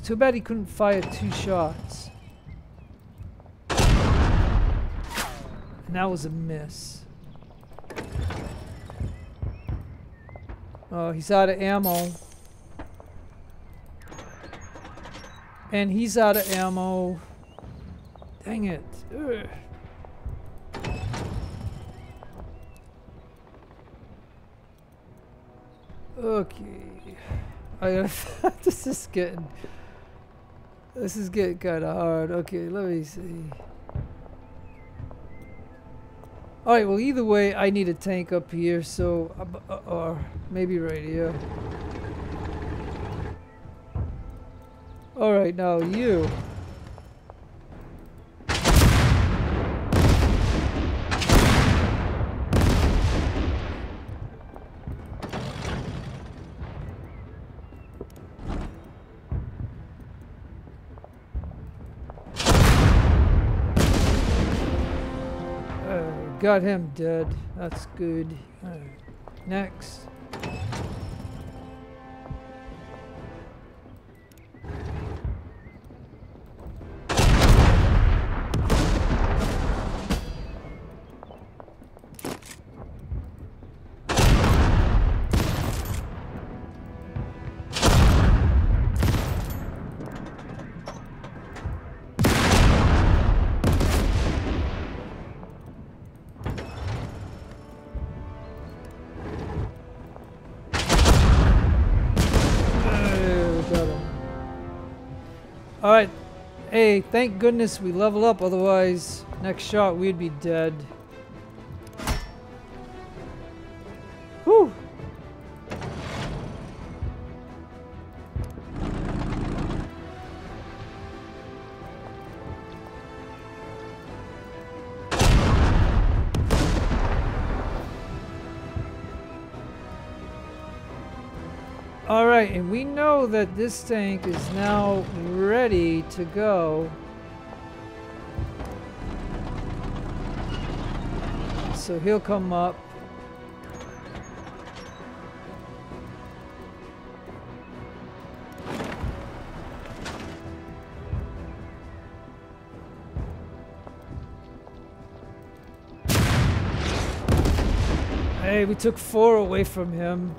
Too bad he couldn't fire 2 shots. And that was a miss. Oh, he's out of ammo. And he's out of ammo. Dang it. Ugh. Okay. This is getting kind of hard. Okay, let me see. Alright, well either way I need a tank up here, so or maybe right here. Alright, now you. Got him dead. That's good. Alright. Next. Alright. Hey, thank goodness we level up, otherwise next shot we'd be dead. Whew. Alright, and we know that this tank is now ready to go. So he'll come up. Hey, we took 4 away from him.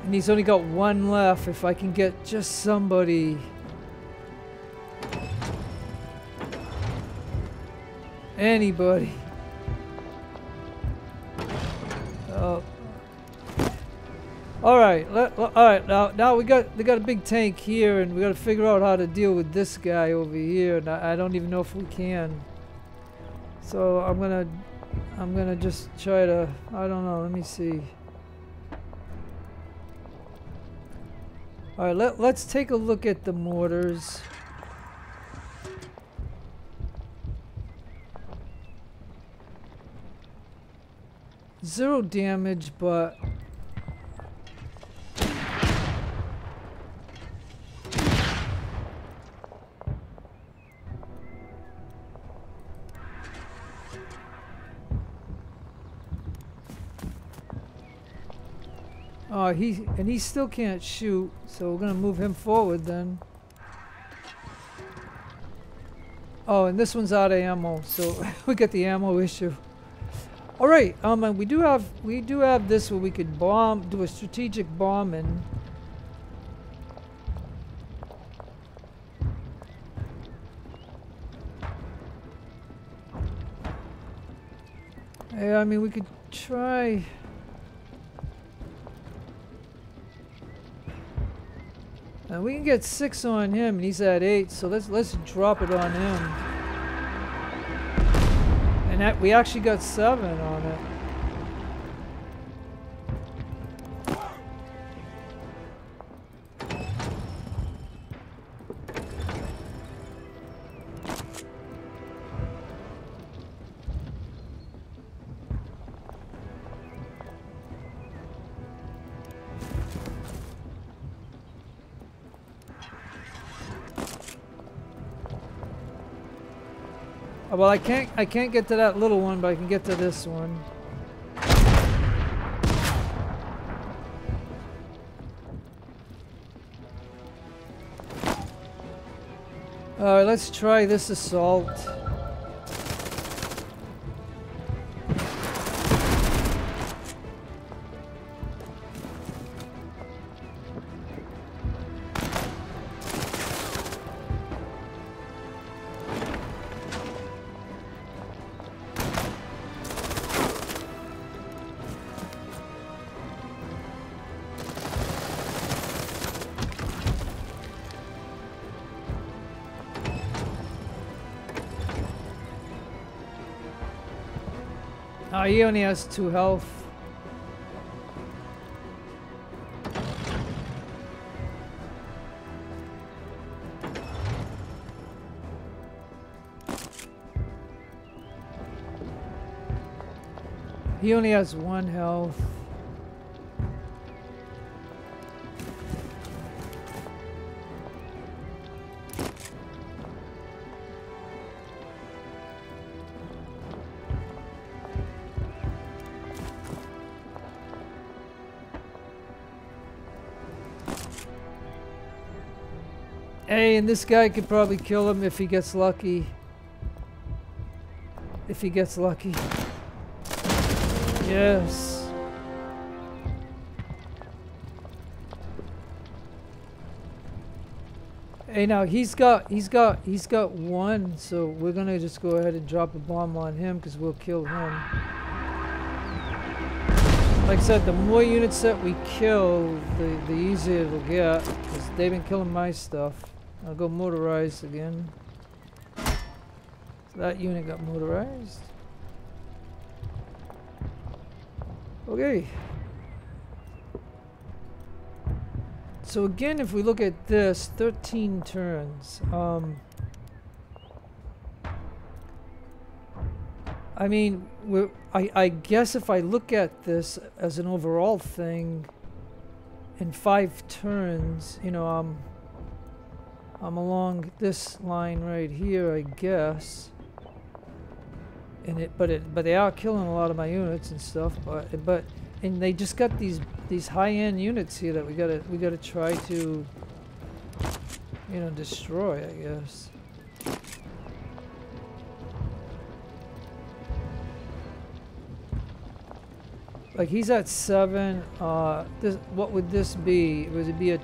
And he's only got 1 left. If I can get just somebody. Anybody. Oh. Alright, alright, now we got a big tank here, and we gotta figure out how to deal with this guy over here, and I don't even know if we can. So I'm gonna just try to, I don't know, let me see. Alright, let's take a look at the mortars. Zero damage, but he still can't shoot, so we're gonna move him forward then. Oh, and this one's out of ammo, so we got the ammo issue. All right, and we do have this where we could do a strategic bombing. Yeah, I mean we could try. And we can get 6 on him, and he's at 8, so let's drop it on him. And that, we actually got 7 on it. Well, I can't get to that little one, but I can get to this one. Alright, let's try this assault. Oh, he only has 2 health. He only has 1 health. Hey, and this guy could probably kill him if he gets lucky. If he gets lucky. Yes. Hey, now he's got 1, so we're gonna just go ahead and drop a bomb on him because we'll kill him. Like I said, the more units that we kill, the easier it'll get, because they've been killing my stuff. I'll go motorized again. So that unit got motorized. Okay. So again, if we look at this, 13 turns. I mean, I guess if I look at this as an overall thing, in 5 turns, you know, I'm along this line right here, I guess. And but they are killing a lot of my units and stuff. And they just got these high-end units here that we gotta try to, you know, destroy, I guess. Like he's at 7. What would this be? Would it be a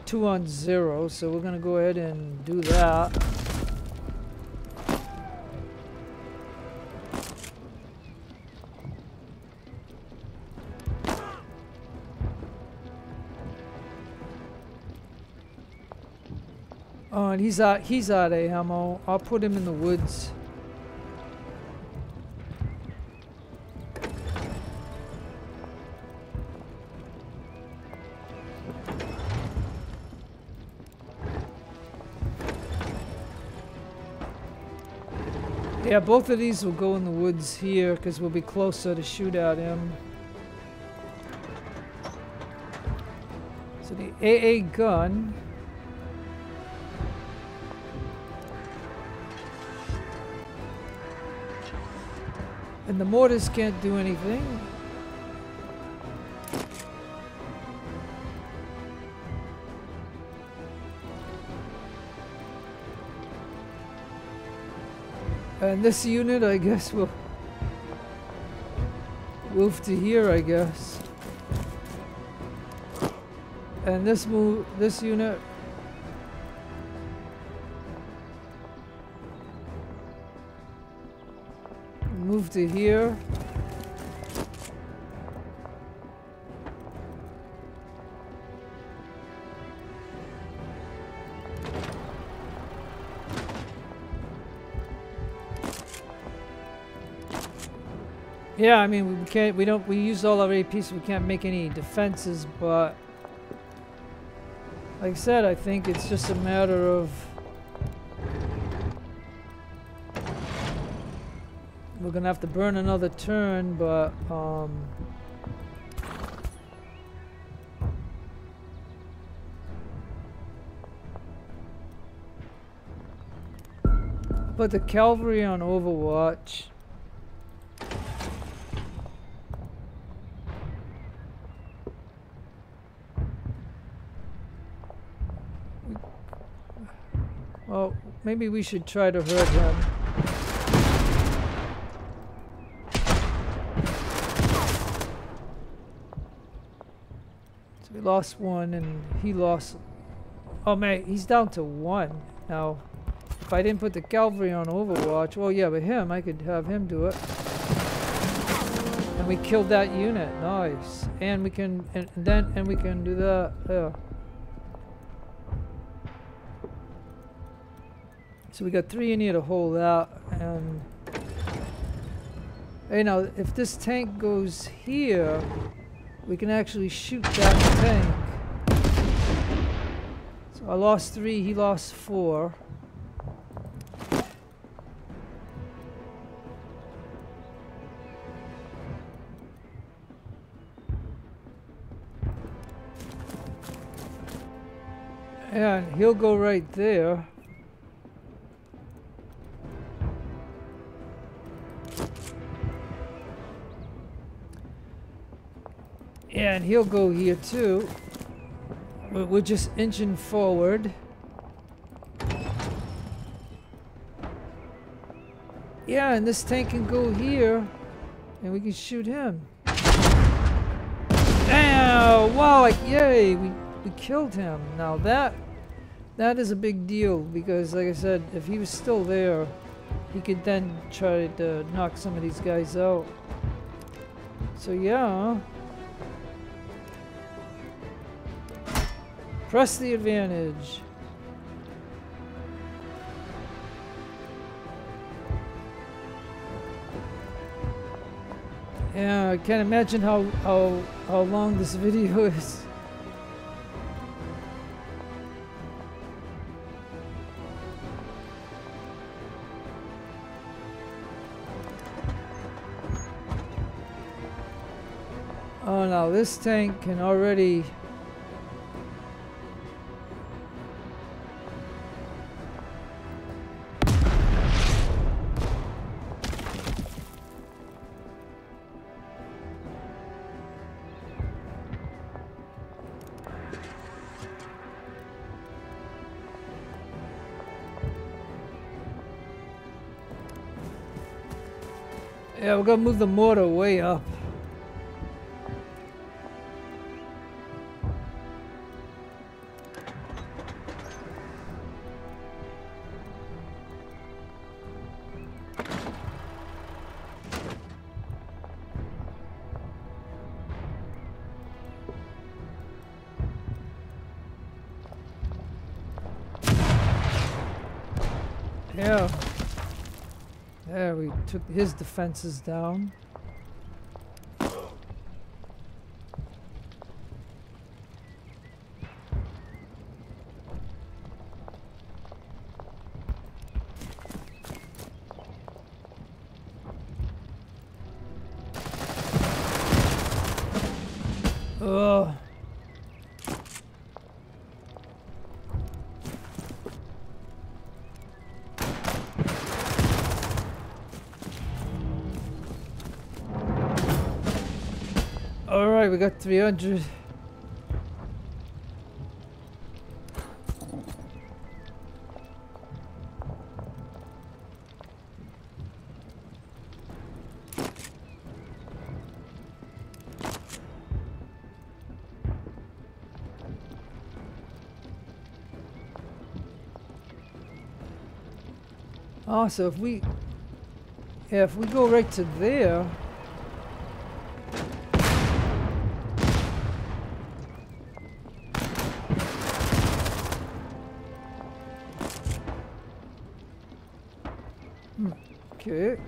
2 on 0? So we're gonna go ahead and do that. Oh, and he's out of ammo. I'll put him in the woods. Yeah, both of these will go in the woods here because we'll be closer to shoot at him. So the AA gun. And the mortars can't do anything. And this unit, I guess, will move to here, I guess. And this unit move to here. Yeah, I mean, we used all our AP, so we can't make any defenses, but like I said, I think it's just a matter of we're gonna have to burn another turn, but put the cavalry on Overwatch. Well, maybe we should try to hurt him. So we lost 1 and he lost... Oh man, he's down to 1. Now, if I didn't put the cavalry on Overwatch, well yeah, but him, I could have him do it. And we killed that unit, nice. And we can, and we can do that, yeah. So we got 3 in here to hold out, and you know, if this tank goes here, we can actually shoot that tank. So I lost 3, he lost 4. And he'll go right there. Yeah, and he'll go here too. We're just inching forward. Yeah, and this tank can go here, and we can shoot him. Ow! Wow! Like, yay! We killed him. Now that is a big deal because, like I said, if he was still there, he could then try to knock some of these guys out. So yeah. Press the advantage. Yeah, I can't imagine how long this video is. Oh no, this tank can already... Yeah, we're gonna move the mortar way up. Yeah. There, we took his defenses down. Ugh. Alright, we got 300. Oh, so if we go right to there. Okay.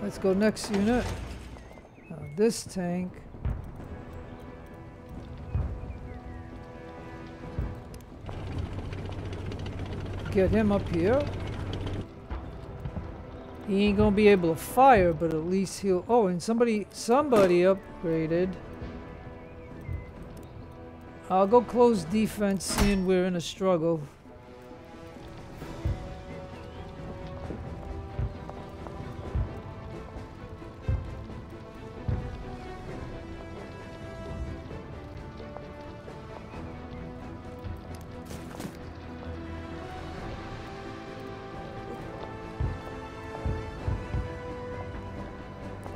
Let's go next unit. Now this tank. Get him up here. He ain't gonna be able to fire, but at least he'll... Oh, and somebody upgraded. I'll go close defense, seeing we're in a struggle.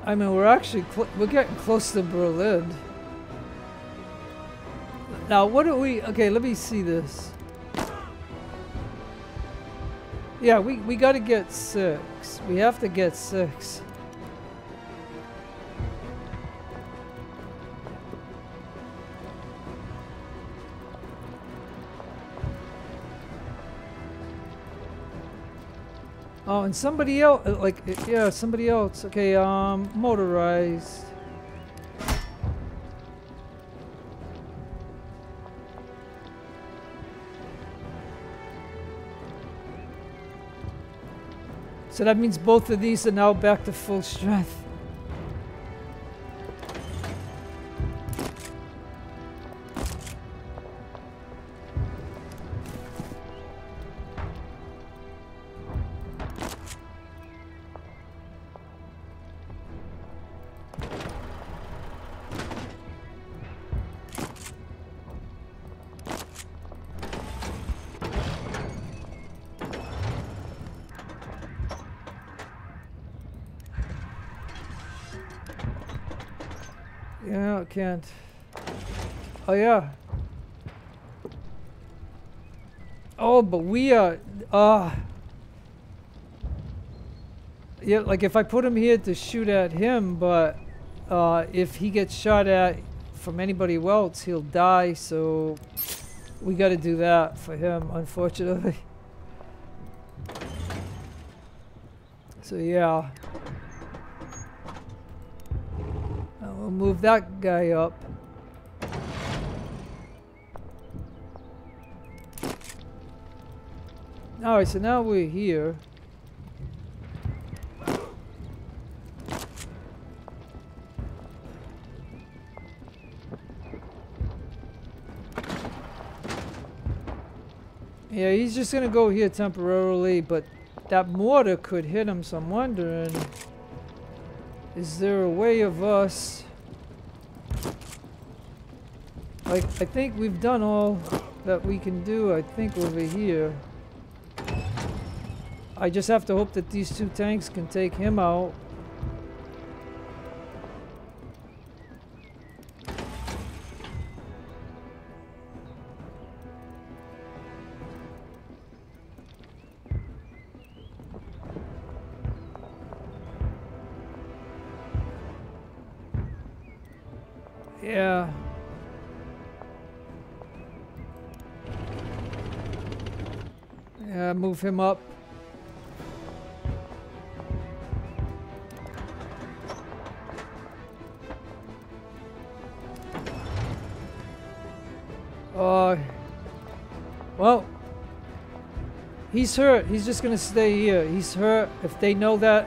I mean, we're getting close to Berlin. Now, what do we... Okay, let me see this. Yeah, we gotta get 6. We have to get 6. Oh, and somebody else, yeah, somebody else. Okay, motorized. So that means both of these are now back to full strength. Yeah, I can't. Oh, yeah. Oh, but we are... yeah, like if I put him here to shoot at him, but if he gets shot at from anybody else, he'll die, so we got to do that for him, unfortunately. So, yeah. We'll move that guy up. Alright, so now we're here. Yeah, he's just gonna go here temporarily, but that mortar could hit him, so I'm wondering, is there a way of us... Like, I think we've done all that we can do, I think, over here. I just have to hope that these two tanks can take him out. Yeah. Yeah, move him up. Well, he's hurt. He's just gonna stay here. He's hurt. If they know that,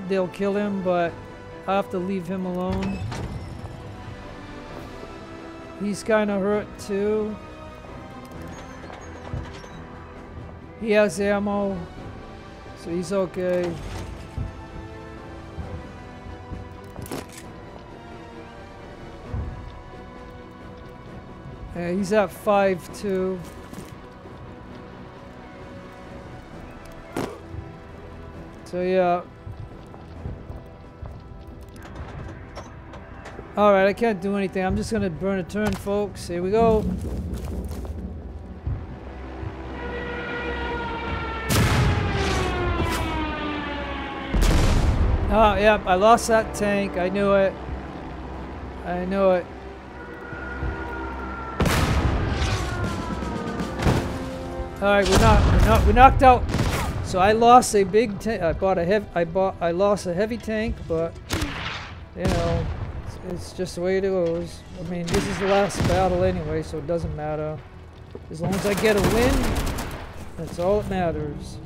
they'll kill him, but I have to leave him alone. He's kind of hurt too. He has ammo, so he's okay. Yeah, he's at 5 too. So yeah. Alright, I can't do anything. I'm just gonna burn a turn, folks. Here we go. Oh, yep, I lost that tank. I knew it. I knew it. Alright, we knocked out. So I lost a big tank. I lost a heavy tank, but you know, it's just the way it goes. I mean, this is the last battle anyway, so it doesn't matter. As long as I get a win, that's all that matters.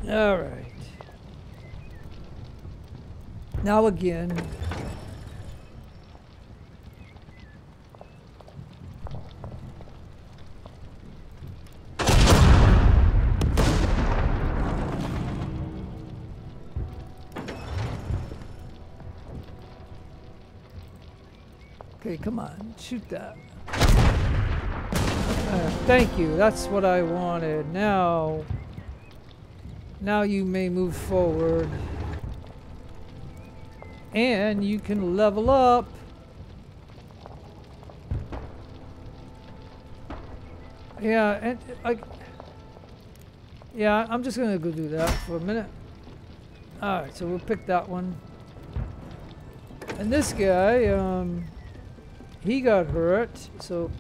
Alright. Now again. Okay, come on, shoot that. Thank you, that's what I wanted. Now you may move forward. And you can level up. Yeah, and yeah, I'm just gonna go do that for a minute. Alright, so we'll pick that one. And this guy, he got hurt, so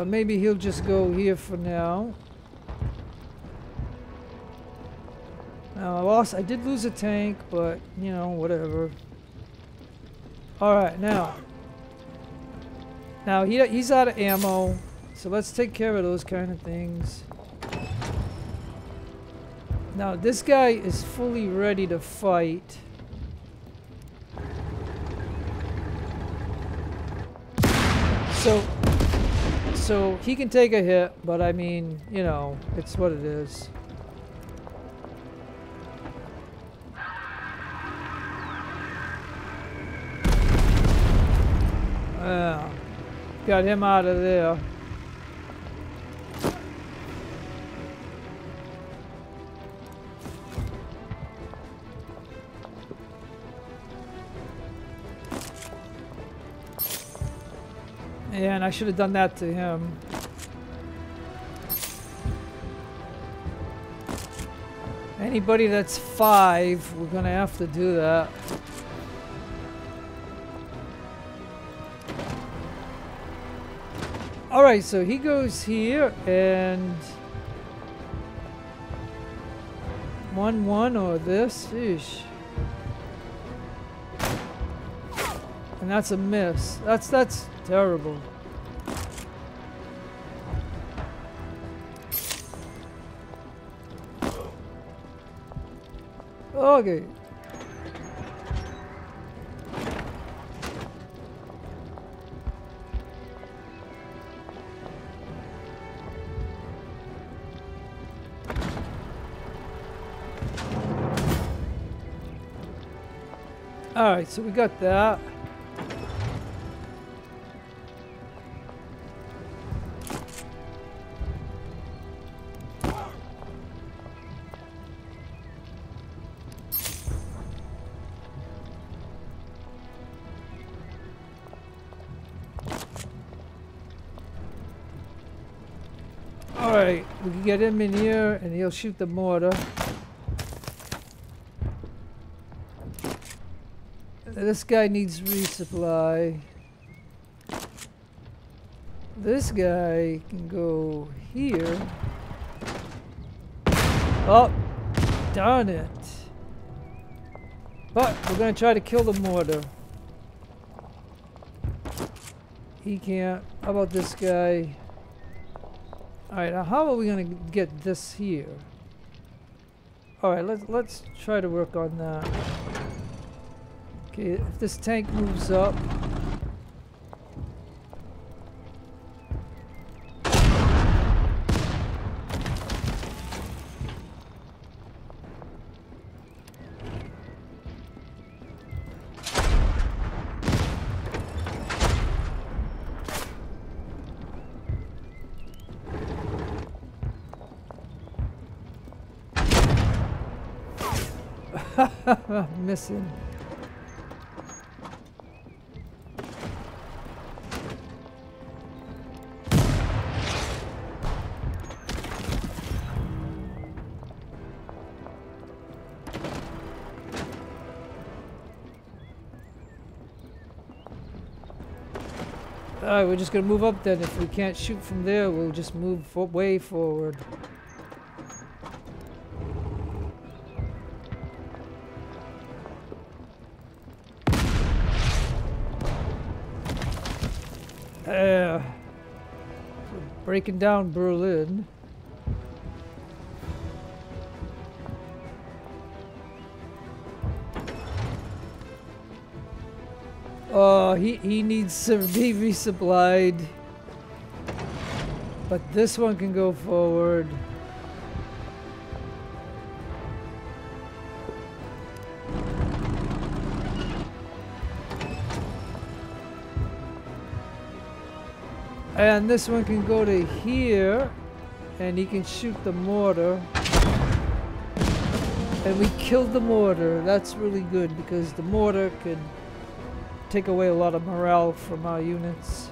maybe he'll just go here for now. Now I did lose a tank, but you know, whatever. Alright, now he's out of ammo, so let's take care of those kind of things. Now this guy is fully ready to fight. So he can take a hit, but I mean, you know, it's what it is. Got him out of there. Yeah, and I should have done that to him. Anybody that's 5, we're gonna have to do that. Alright, so he goes here and 1-1 or this. Eesh. And that's a miss. That's terrible. Okay. Alright, so we got that. Alright, we can get him in here and he'll shoot the mortar. This guy needs resupply. This guy can go here. Oh, darn it. But we're going to try to kill the mortar. He can't. How about this guy? Alright, now how are we going to get this here? Alright, let's try to work on that. Okay, if this tank moves up. Missing. Alright, we're just gonna move up then. If we can't shoot from there, we'll just move way forward. Breaking down Berlin. Oh, he needs to be resupplied. But this one can go forward. And this one can go to here, and he can shoot the mortar. And we killed the mortar. That's really good because the mortar could take away a lot of morale from our units.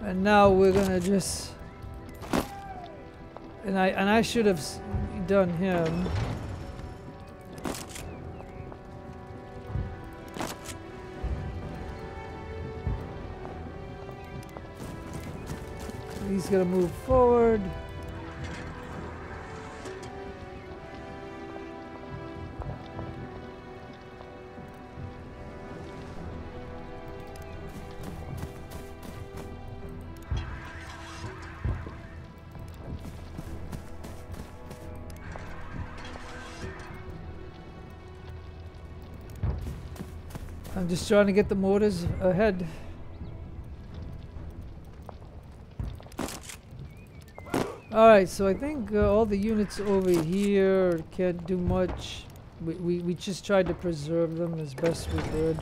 And now we're gonna just, and I should have done him. He's gonna move forward. I'm just trying to get the mortars ahead. Alright, so I think all the units over here can't do much. We just tried to preserve them as best we could.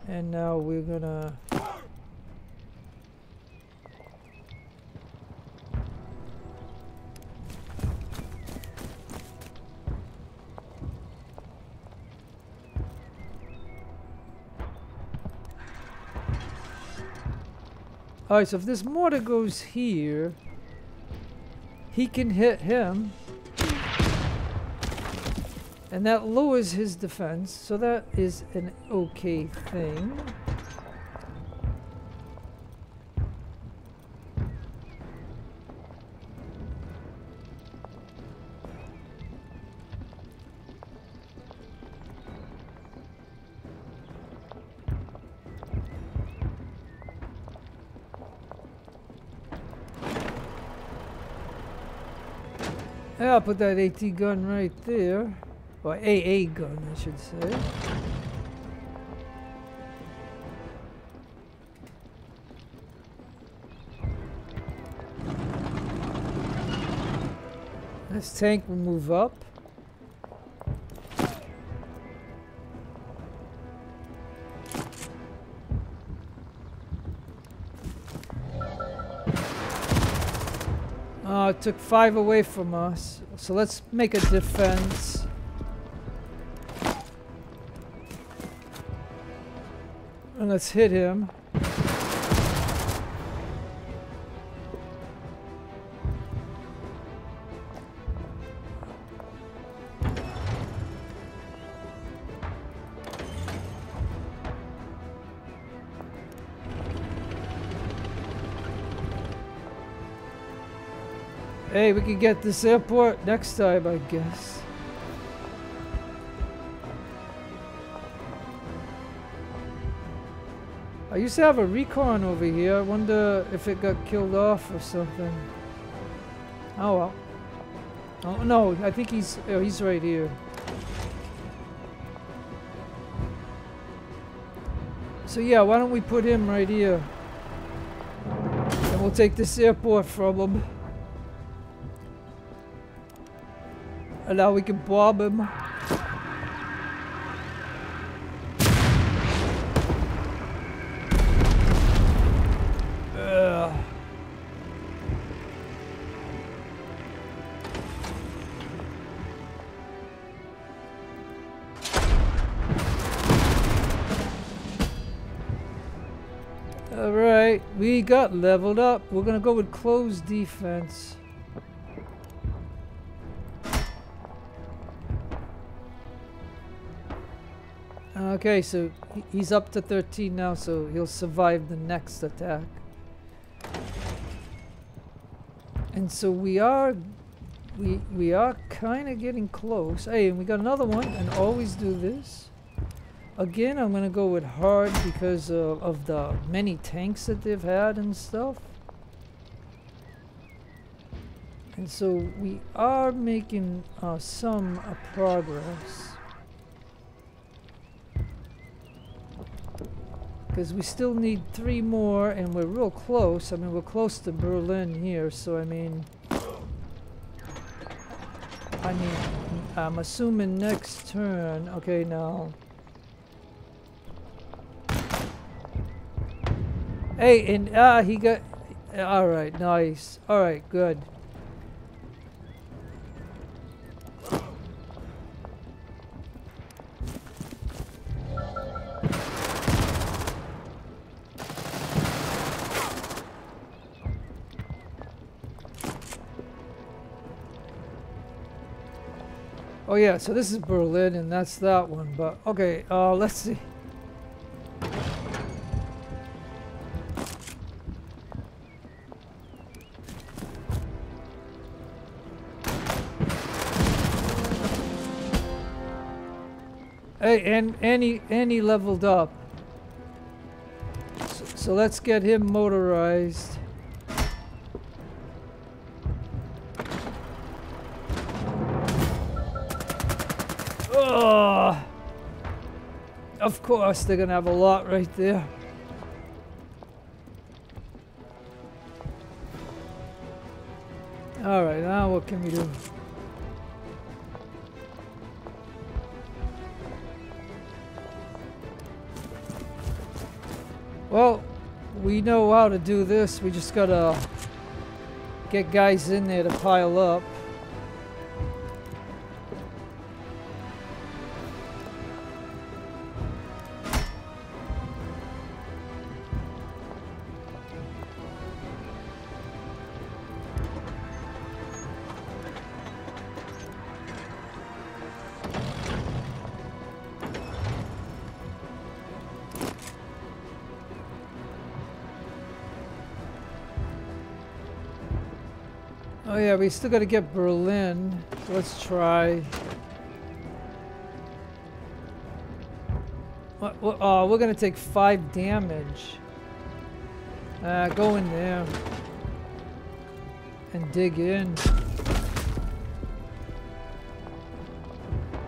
And now we're gonna... Alright, so if this mortar goes here, he can hit him, and that lowers his defense, so that is an okay thing. Yeah, I'll put that AT gun right there. Or AA gun, I should say. This tank will move up. Oh, it took 5 away from us. So let's make a defense. And let's hit him. Hey, we can get this airport next time, I guess. I used to have a recon over here. I wonder if it got killed off or something. Oh well. Oh no, I think he's right here. So yeah, why don't we put him right here? And we'll take this airport from him. And now we can bomb him. Alright, we got leveled up. We're gonna go with closed defense. Okay, so he's up to 13 now, so he'll survive the next attack. And so we are kind of getting close. Hey, and we got another one, and always do this. Again, I'm gonna go with hard because of the many tanks that they've had and stuff. And so we are making some progress. Because we still need 3 more, and we're real close. I mean, we're close to Berlin here, so I mean, I'm assuming next turn. Okay, now. Hey, and he got. All right, nice. All right, good. Oh yeah, so this is Berlin and that's that one, but okay, let's see. Hey, and he leveled up. So let's get him motorized. Of course, they're gonna have a lot right there. Alright, now what can we do? Well, we know how to do this. We just gotta get guys in there to pile up. Oh yeah, we still gotta get Berlin. So let's try. Oh, we're gonna take 5 damage. Go in there. And dig in.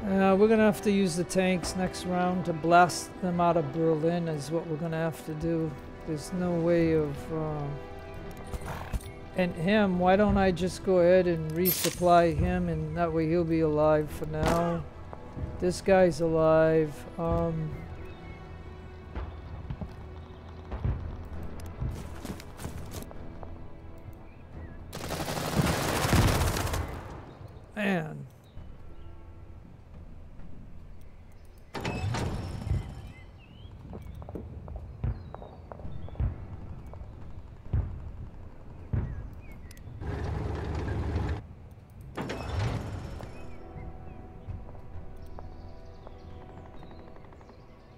We're gonna have to use the tanks next round to blast them out of Berlin is what we're gonna have to do. There's no way of... And him, why don't I just go ahead and resupply him, and that way he'll be alive for now. This guy's alive. Man.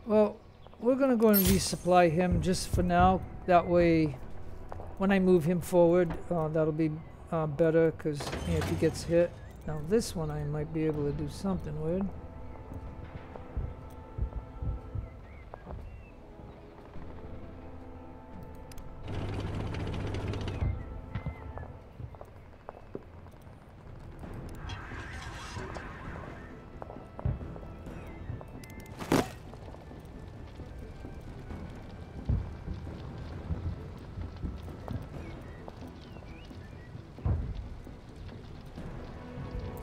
Well, we're going to go and resupply him just for now. That way, when I move him forward, that'll be better, because if he gets hit. Now this one I might be able to do something with.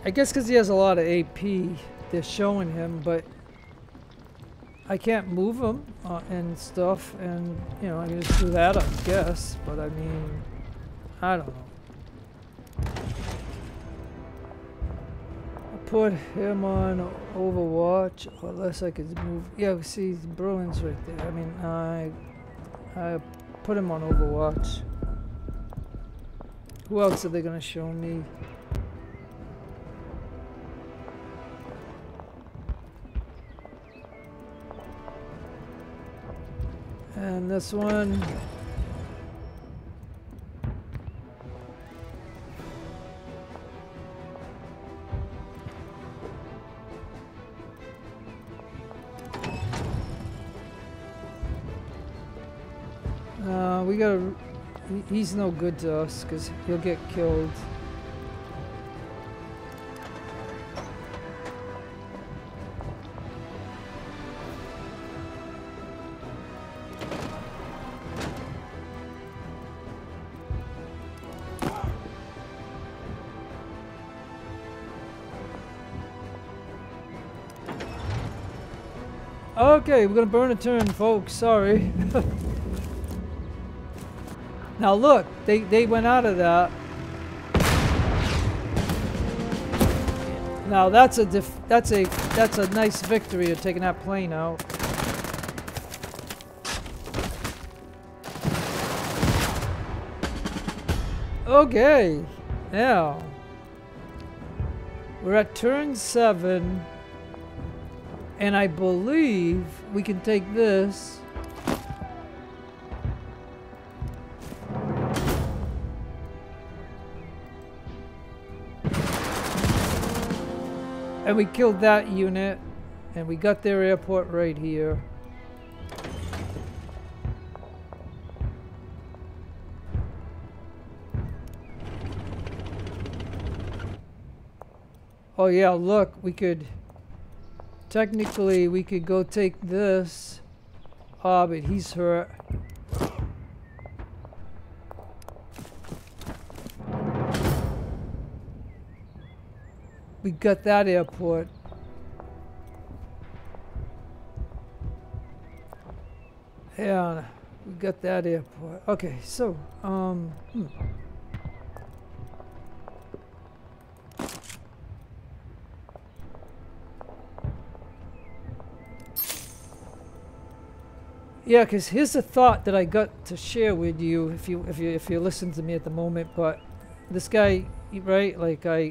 I guess because he has a lot of AP, they're showing him, but I can't move him and stuff, and you know, I can just do that, I guess, but I mean, I don't know. I'll put him on Overwatch, unless I could move. Yeah, see, Bruin's right there. I mean, I put him on Overwatch. Who else are they gonna show me? And this one. We gotta. He's no good to us because he'll get killed. Okay, we're gonna burn a turn, folks. Sorry. Now look, they went out of that. Now that's a nice victory of taking that plane out. Okay, now we're at turn 7. And I believe we can take this. And we killed that unit. And we got their airport right here. Oh yeah, look, we could... Technically, we could go take this. Ah, but he's hurt. We got that airport. Yeah, we got that airport. Okay, so, Yeah, because here's a thought that I got to share with you if you listen to me at the moment. But this guy, right? Like I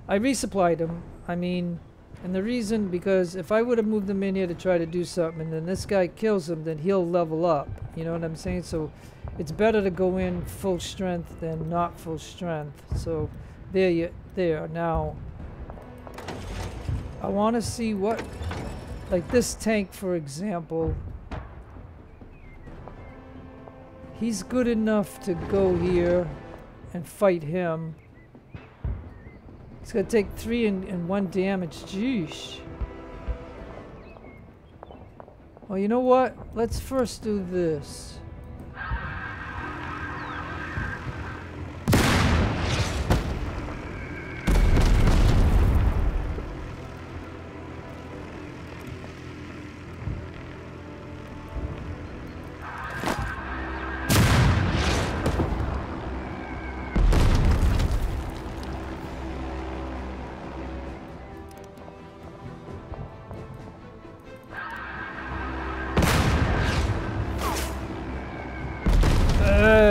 resupplied him. I mean, and the reason, because if I would have moved him in here to try to do something, and then this guy kills him, then he'll level up. You know what I'm saying? So it's better to go in full strength than not full strength. So there. Now I want to see what, like this tank, for example. He's good enough to go here and fight him. He's gonna take 3 and 1 damage. Jeesh. Well, you know what? Let's first do this.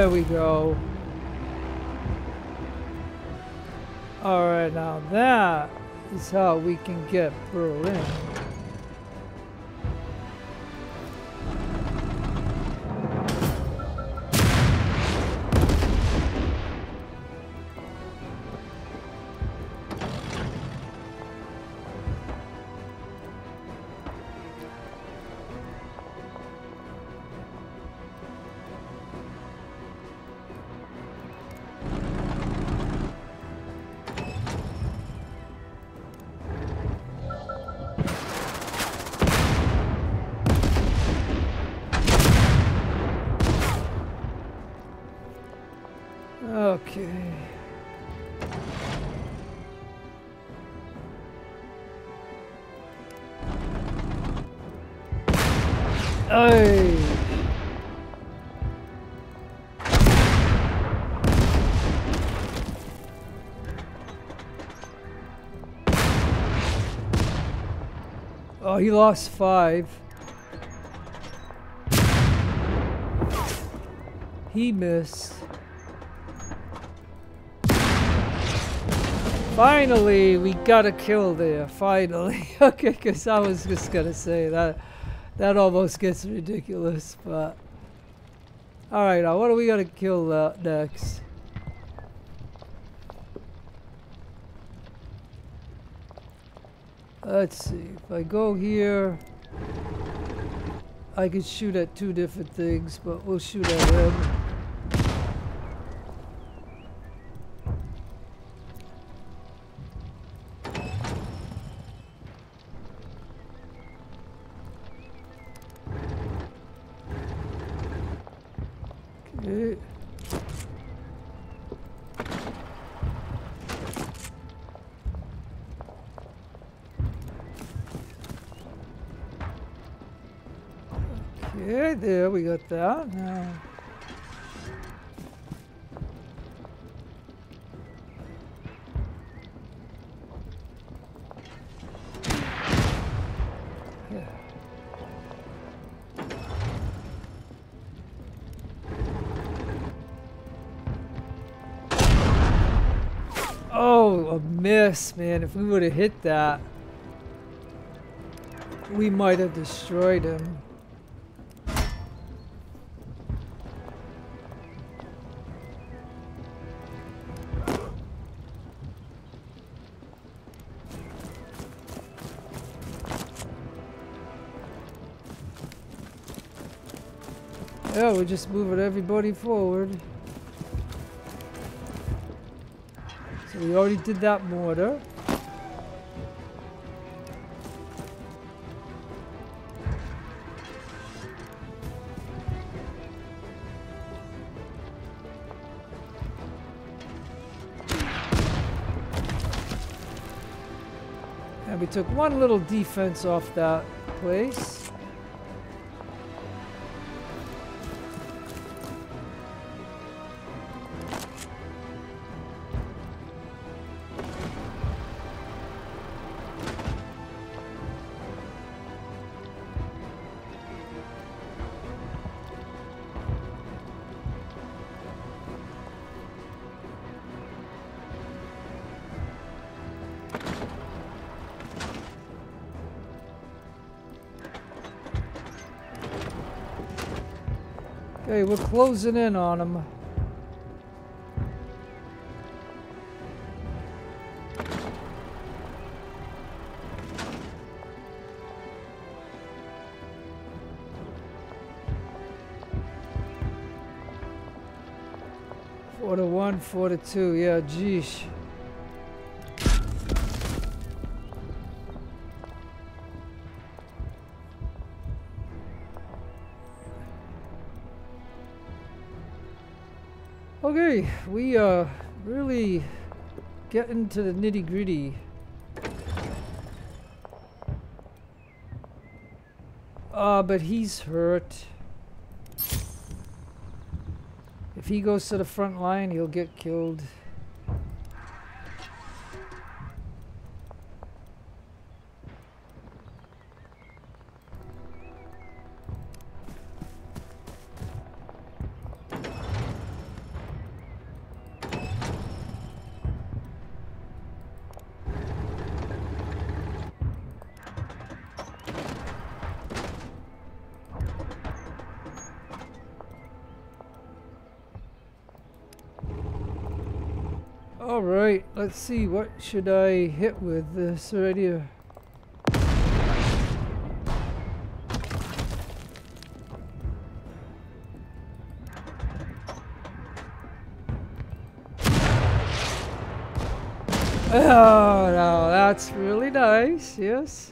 There we go. Alright, now that is how we can get Berlin. Okay. Hey. Oh, he lost 5. He missed. Finally, we got a kill there. Finally. Okay, because I was just going to say that almost gets ridiculous, but... Alright, now what do we got to kill next? Let's see. If I go here, I could shoot at 2 different things, but we'll shoot at him. Okay. Okay, there we got that. Now. Yeah. Oh, a miss, man. If we would have hit that, we might have destroyed him. Yeah, we're just moving everybody forward. So we already did that mortar. And we took one little defense off that place. Okay, we're closing in on them. Four to 1, 4 to 2. Yeah, geesh. Okay, we are really getting to the nitty-gritty. But he's hurt. If he goes to the front line, he'll get killed. Alright, let's see, what should I hit with this right here? Oh, no, that's really nice, yes.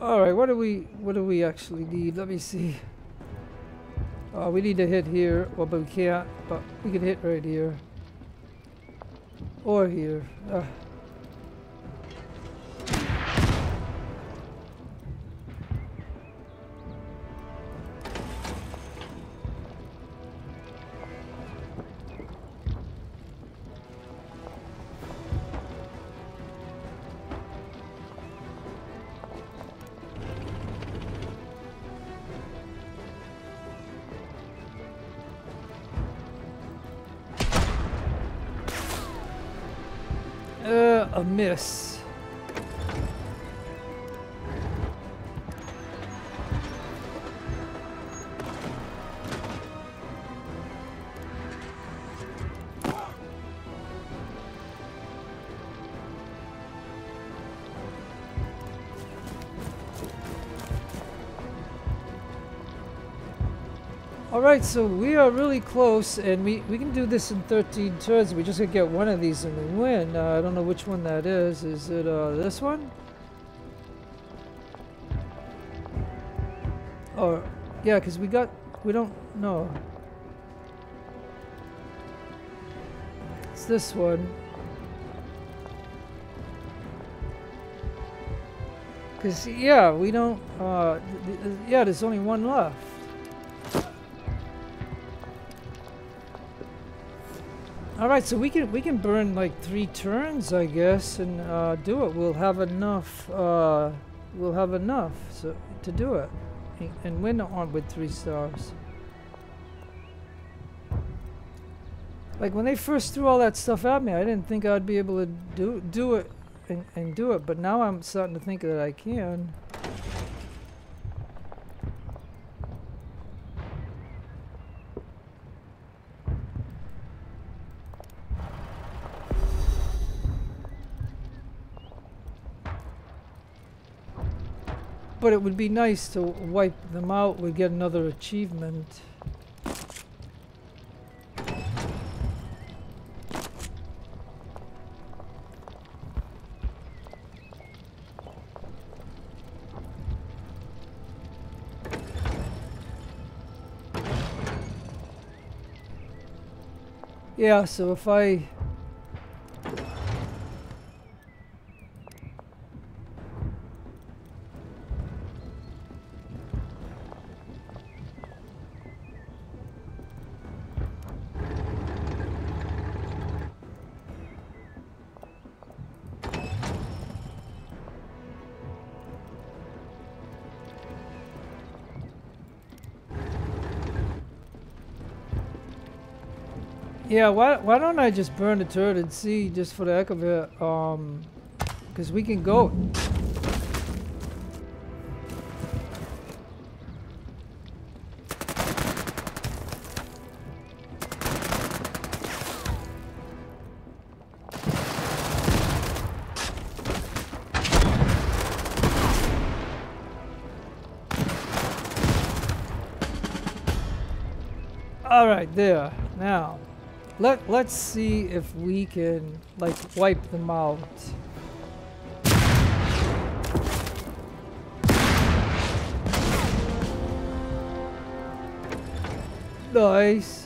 Alright, what do we actually need? Let me see. We need to hit here. Well, but we can't. But we can hit right here. Or here. A miss. Alright, so we are really close, and we can do this in 13 turns. We just gotta get one of these and we win. I don't know which one that is. Is it this one? Or, yeah, because we don't know. It's this one. Because, yeah, we don't, yeah, there's only one left. Alright, so we can burn like 3 turns, I guess, and do it. We'll have enough so to do it and win on with 3 stars. Like when they first threw all that stuff at me, I didn't think I'd be able to do it and do it, but now I'm starting to think that I can. But it would be nice to wipe them out. We get another achievement. Yeah, so if I... Yeah, why don't I just burn the turret and see, just for the heck of it, because we can go. All right, there. Now, let's see if we can like wipe them out. Nice.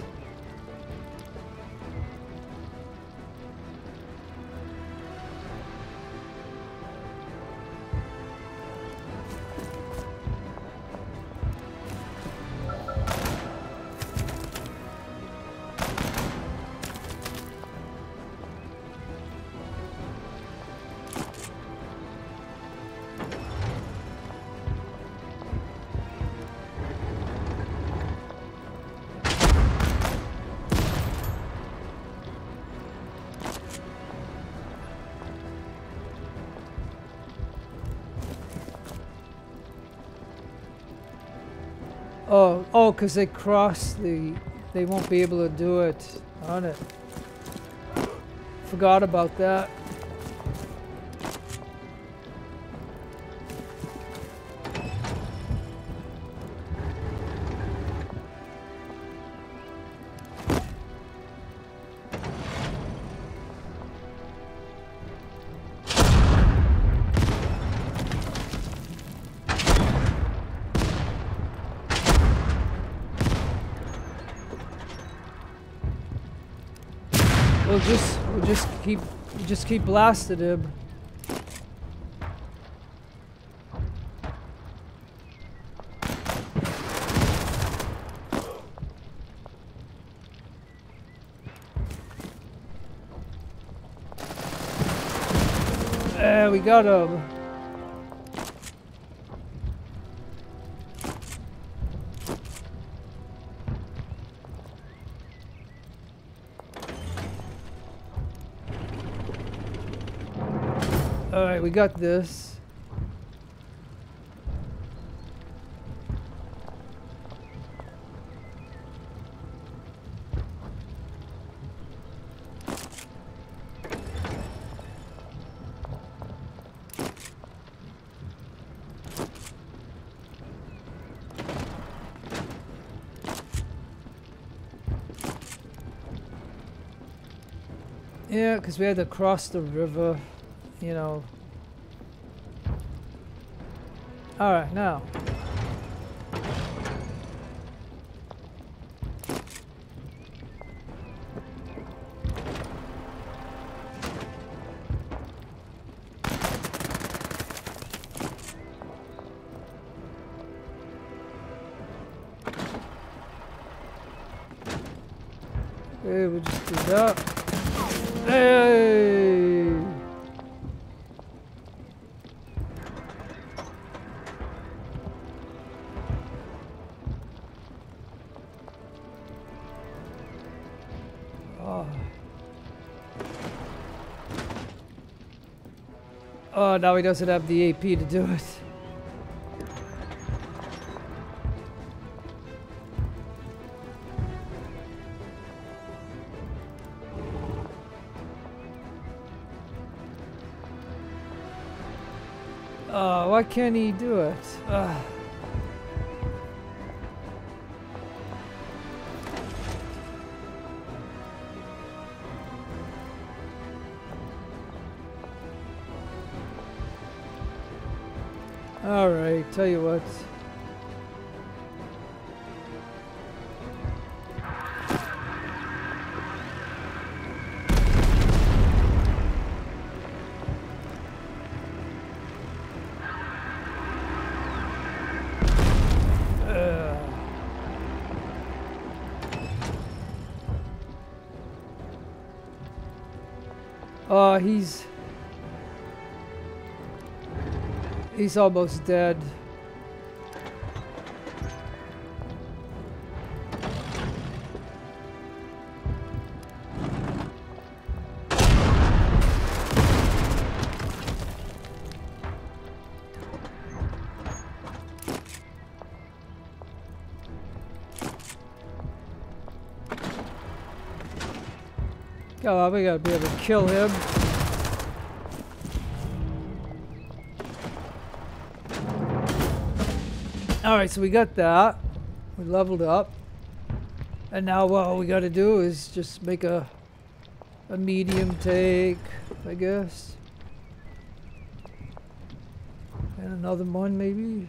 Oh, because they cross the... They won't be able to do it on it. Forgot about that. We'll just keep blasting him. We got him. Alright, we got this. Yeah, because we had to cross the river, you know. Alright, now. Okay, we'll just do that. Hey! Oh, now he doesn't have the AP to do it. Oh, why can't he do it? Alright, tell you what. He's almost dead. Come on, we gotta be able to kill him. Alright, so we got that. We leveled up. And now what all we gotta do is just make a medium take, I guess. And another one maybe.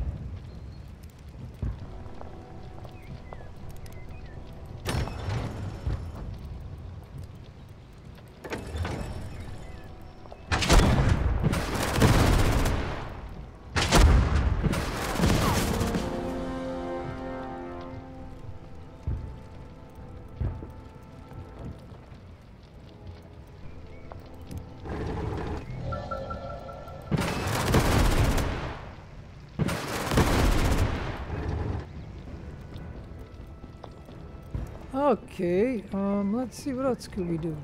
Okay, let's see, what else could we do?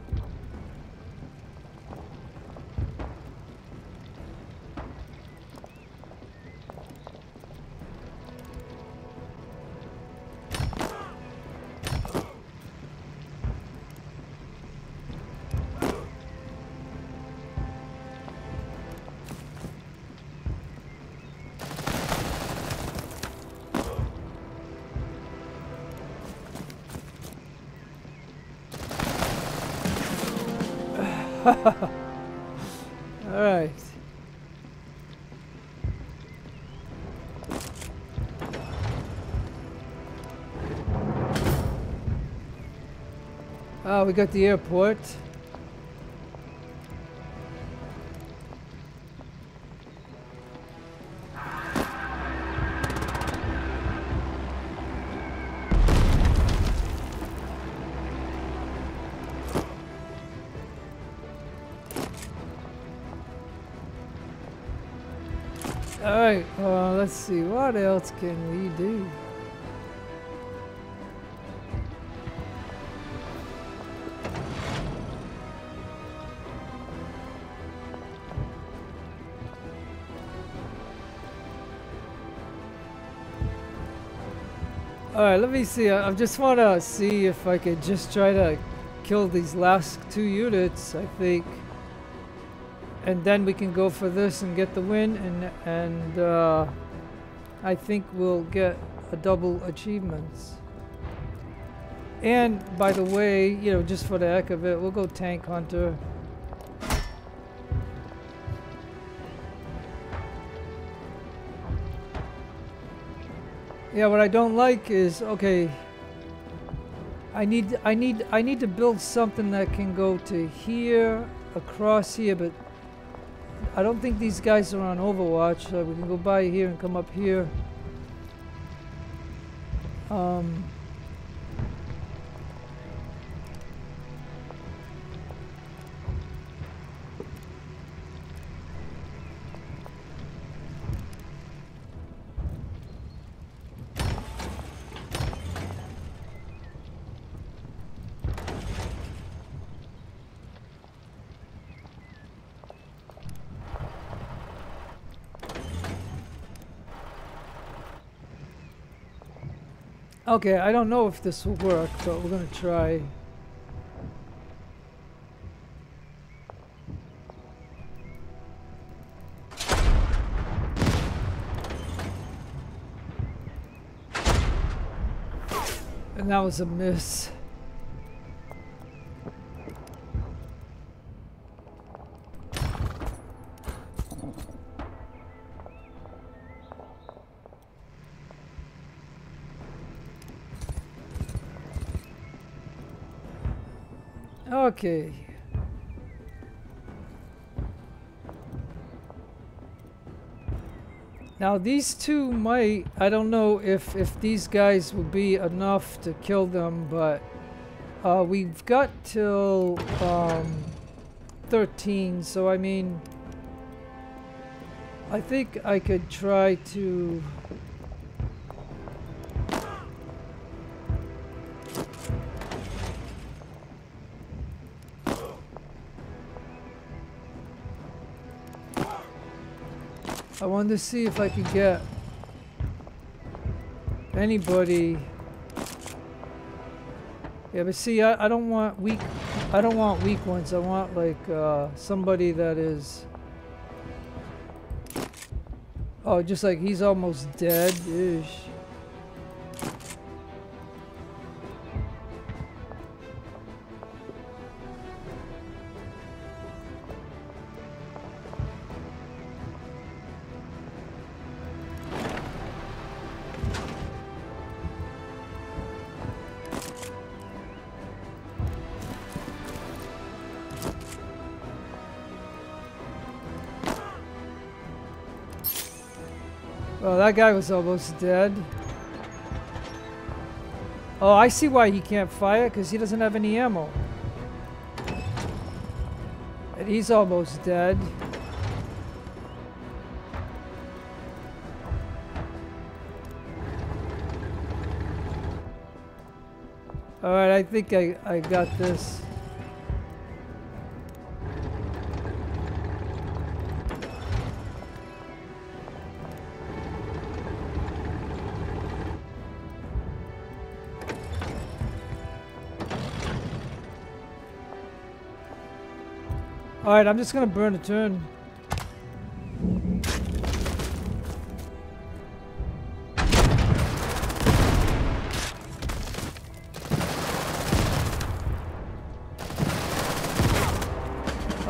Alright. Oh, we got the airport. Alright, let's see, what else can we do? Alright, let me see, I just want to see if I could just try to kill these last 2 units, I think. And then we can go for this and get the win, and I think we'll get a double achievements. And by the way, you know, just for the heck of it, we'll go tank hunter. Yeah, what I don't like is, okay, I need to build something that can go to here, across here, but I don't think these guys are on Overwatch, so we can go by here and come up here. Okay, I don't know if this will work, but we're gonna try. And that was a miss. Okay. Now these two might, I don't know if these guys will be enough to kill them, but we've got till 13, so I mean, I think I could try to I wanted to see if I could get anybody. Yeah, but see, I don't want weak ones. I want like somebody that is. Oh, just like he's almost dead. Ish. Oh, that guy was almost dead. Oh, I see why he can't fire, because he doesn't have any ammo. And he's almost dead. Alright, I think I got this. Alright, I'm just gonna burn a turn.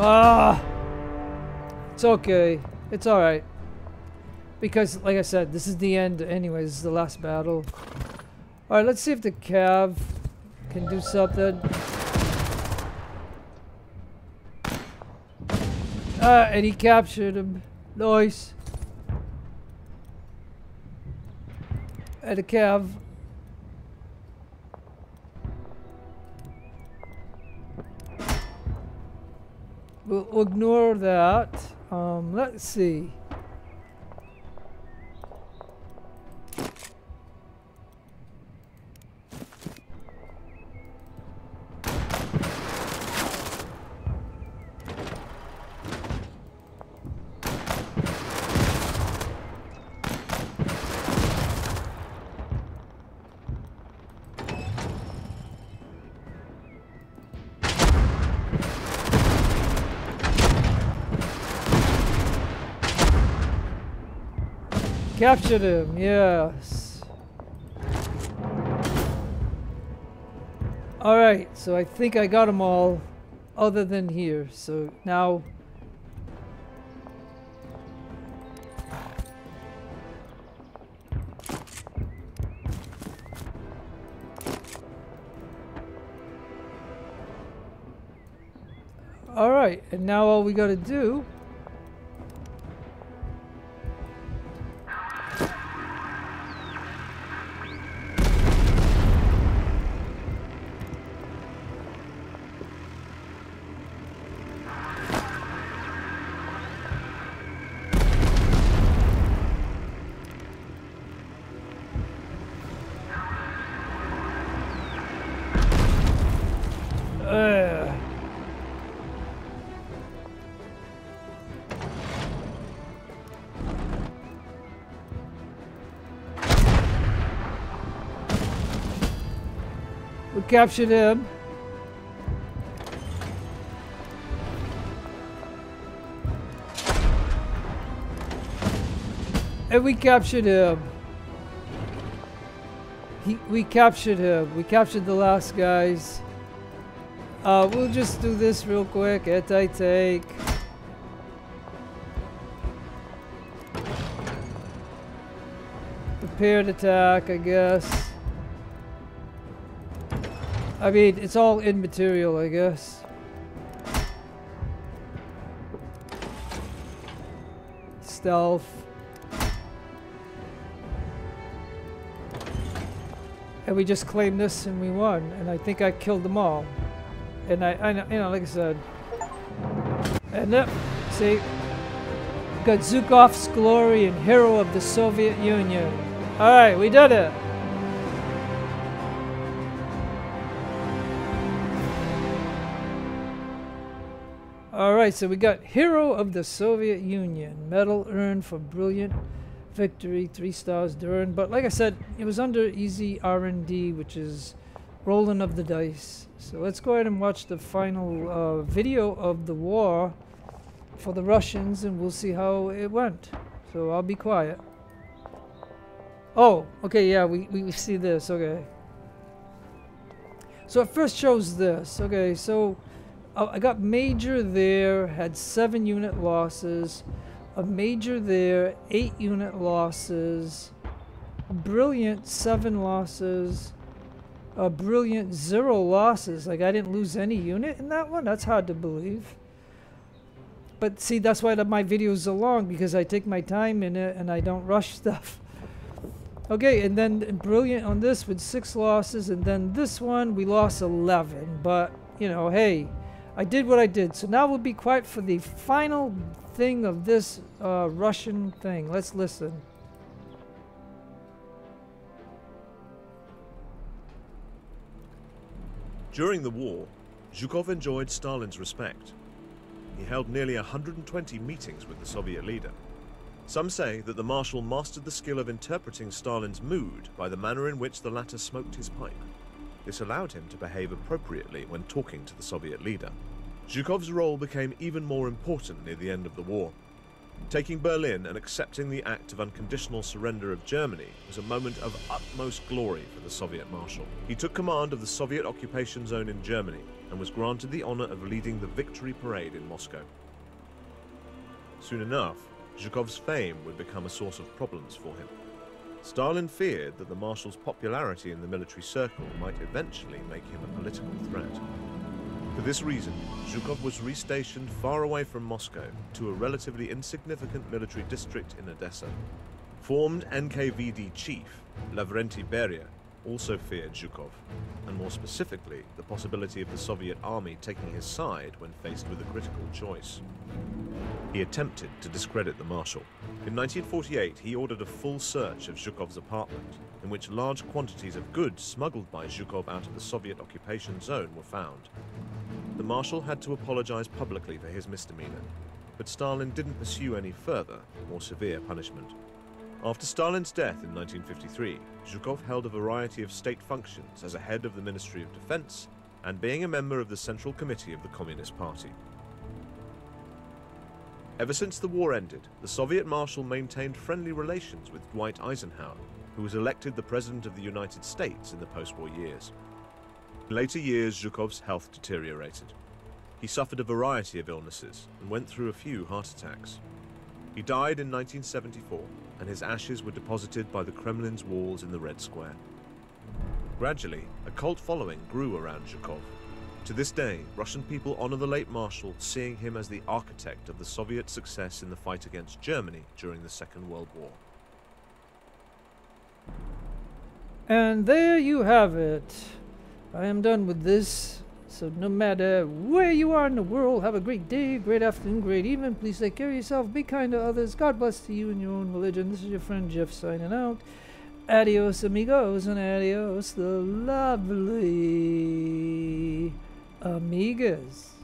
Ah! It's okay. It's alright. Because, like I said, this is the end anyways. This is the last battle. Alright, let's see if the Cav can do something. Ah, and he captured him. Nice. And the Cav. We'll ignore that. Let's see. Captured him, yes. Alright, so I think I got them all other than here. So now... Alright, and now all we gotta do... We captured him. And we captured him. We captured him. We captured the last guys. We'll just do this real quick. Anti-tank. Prepared attack, I guess. I mean, it's all in material, I guess. Stealth. And we just claimed this and we won. And I think I killed them all. And I you know, like I said. And yep, see, got Zhukov's glory and hero of the Soviet Union. All right, we did it. Alright, so we got Hero of the Soviet Union. Medal earned for brilliant victory, 3 stars earned. But like I said, it was under easy R&D, which is rolling of the dice. So let's go ahead and watch the final video of the war for the Russians, and we'll see how it went. So I'll be quiet. Oh, okay, yeah, we see this, okay. So it first shows this, okay, so... I got major there, had 7 unit losses. A major there, 8 unit losses. Brilliant, 7 losses. A brilliant, 0 losses. Like, I didn't lose any unit in that one? That's hard to believe. But see, that's why my videos are long, because I take my time in it and I don't rush stuff. Okay, and then brilliant on this with 6 losses. And then this one, we lost 11. But, you know, hey... I did what I did. So now we'll be quiet for the final thing of this Russian thing. Let's listen. During the war, Zhukov enjoyed Stalin's respect. He held nearly 120 meetings with the Soviet leader. Some say that the Marshal mastered the skill of interpreting Stalin's mood by the manner in which the latter smoked his pipe. This allowed him to behave appropriately when talking to the Soviet leader. Zhukov's role became even more important near the end of the war. Taking Berlin and accepting the act of unconditional surrender of Germany was a moment of utmost glory for the Soviet Marshal. He took command of the Soviet occupation zone in Germany and was granted the honor of leading the victory parade in Moscow. Soon enough, Zhukov's fame would become a source of problems for him. Stalin feared that the Marshal's popularity in the military circle might eventually make him a political threat. For this reason, Zhukov was restationed far away from Moscow to a relatively insignificant military district in Odessa. Formed NKVD chief, Lavrentiy Beria, also feared Zhukov, and more specifically, the possibility of the Soviet army taking his side when faced with a critical choice. He attempted to discredit the Marshal. In 1948, he ordered a full search of Zhukov's apartment, in which large quantities of goods smuggled by Zhukov out of the Soviet occupation zone were found. The Marshal had to apologize publicly for his misdemeanor, but Stalin didn't pursue any further, more severe punishment. After Stalin's death in 1953, Zhukov held a variety of state functions as a head of the Ministry of Defense and being a member of the Central Committee of the Communist Party. Ever since the war ended, the Soviet Marshal maintained friendly relations with Dwight Eisenhower, who was elected the President of the United States in the post-war years. In later years, Zhukov's health deteriorated. He suffered a variety of illnesses and went through a few heart attacks. He died in 1974, and his ashes were deposited by the Kremlin's walls in the Red Square. Gradually, a cult following grew around Zhukov. To this day, Russian people honor the late Marshal, seeing him as the architect of the Soviet success in the fight against Germany during the Second World War. And there you have it. I am done with this. So no matter where you are in the world, have a great day, great afternoon, great evening. Please take care of yourself. Be kind to others. God bless to you and your own religion. This is your friend Jeff signing out. Adios, amigos, and adios, the lovely amigas.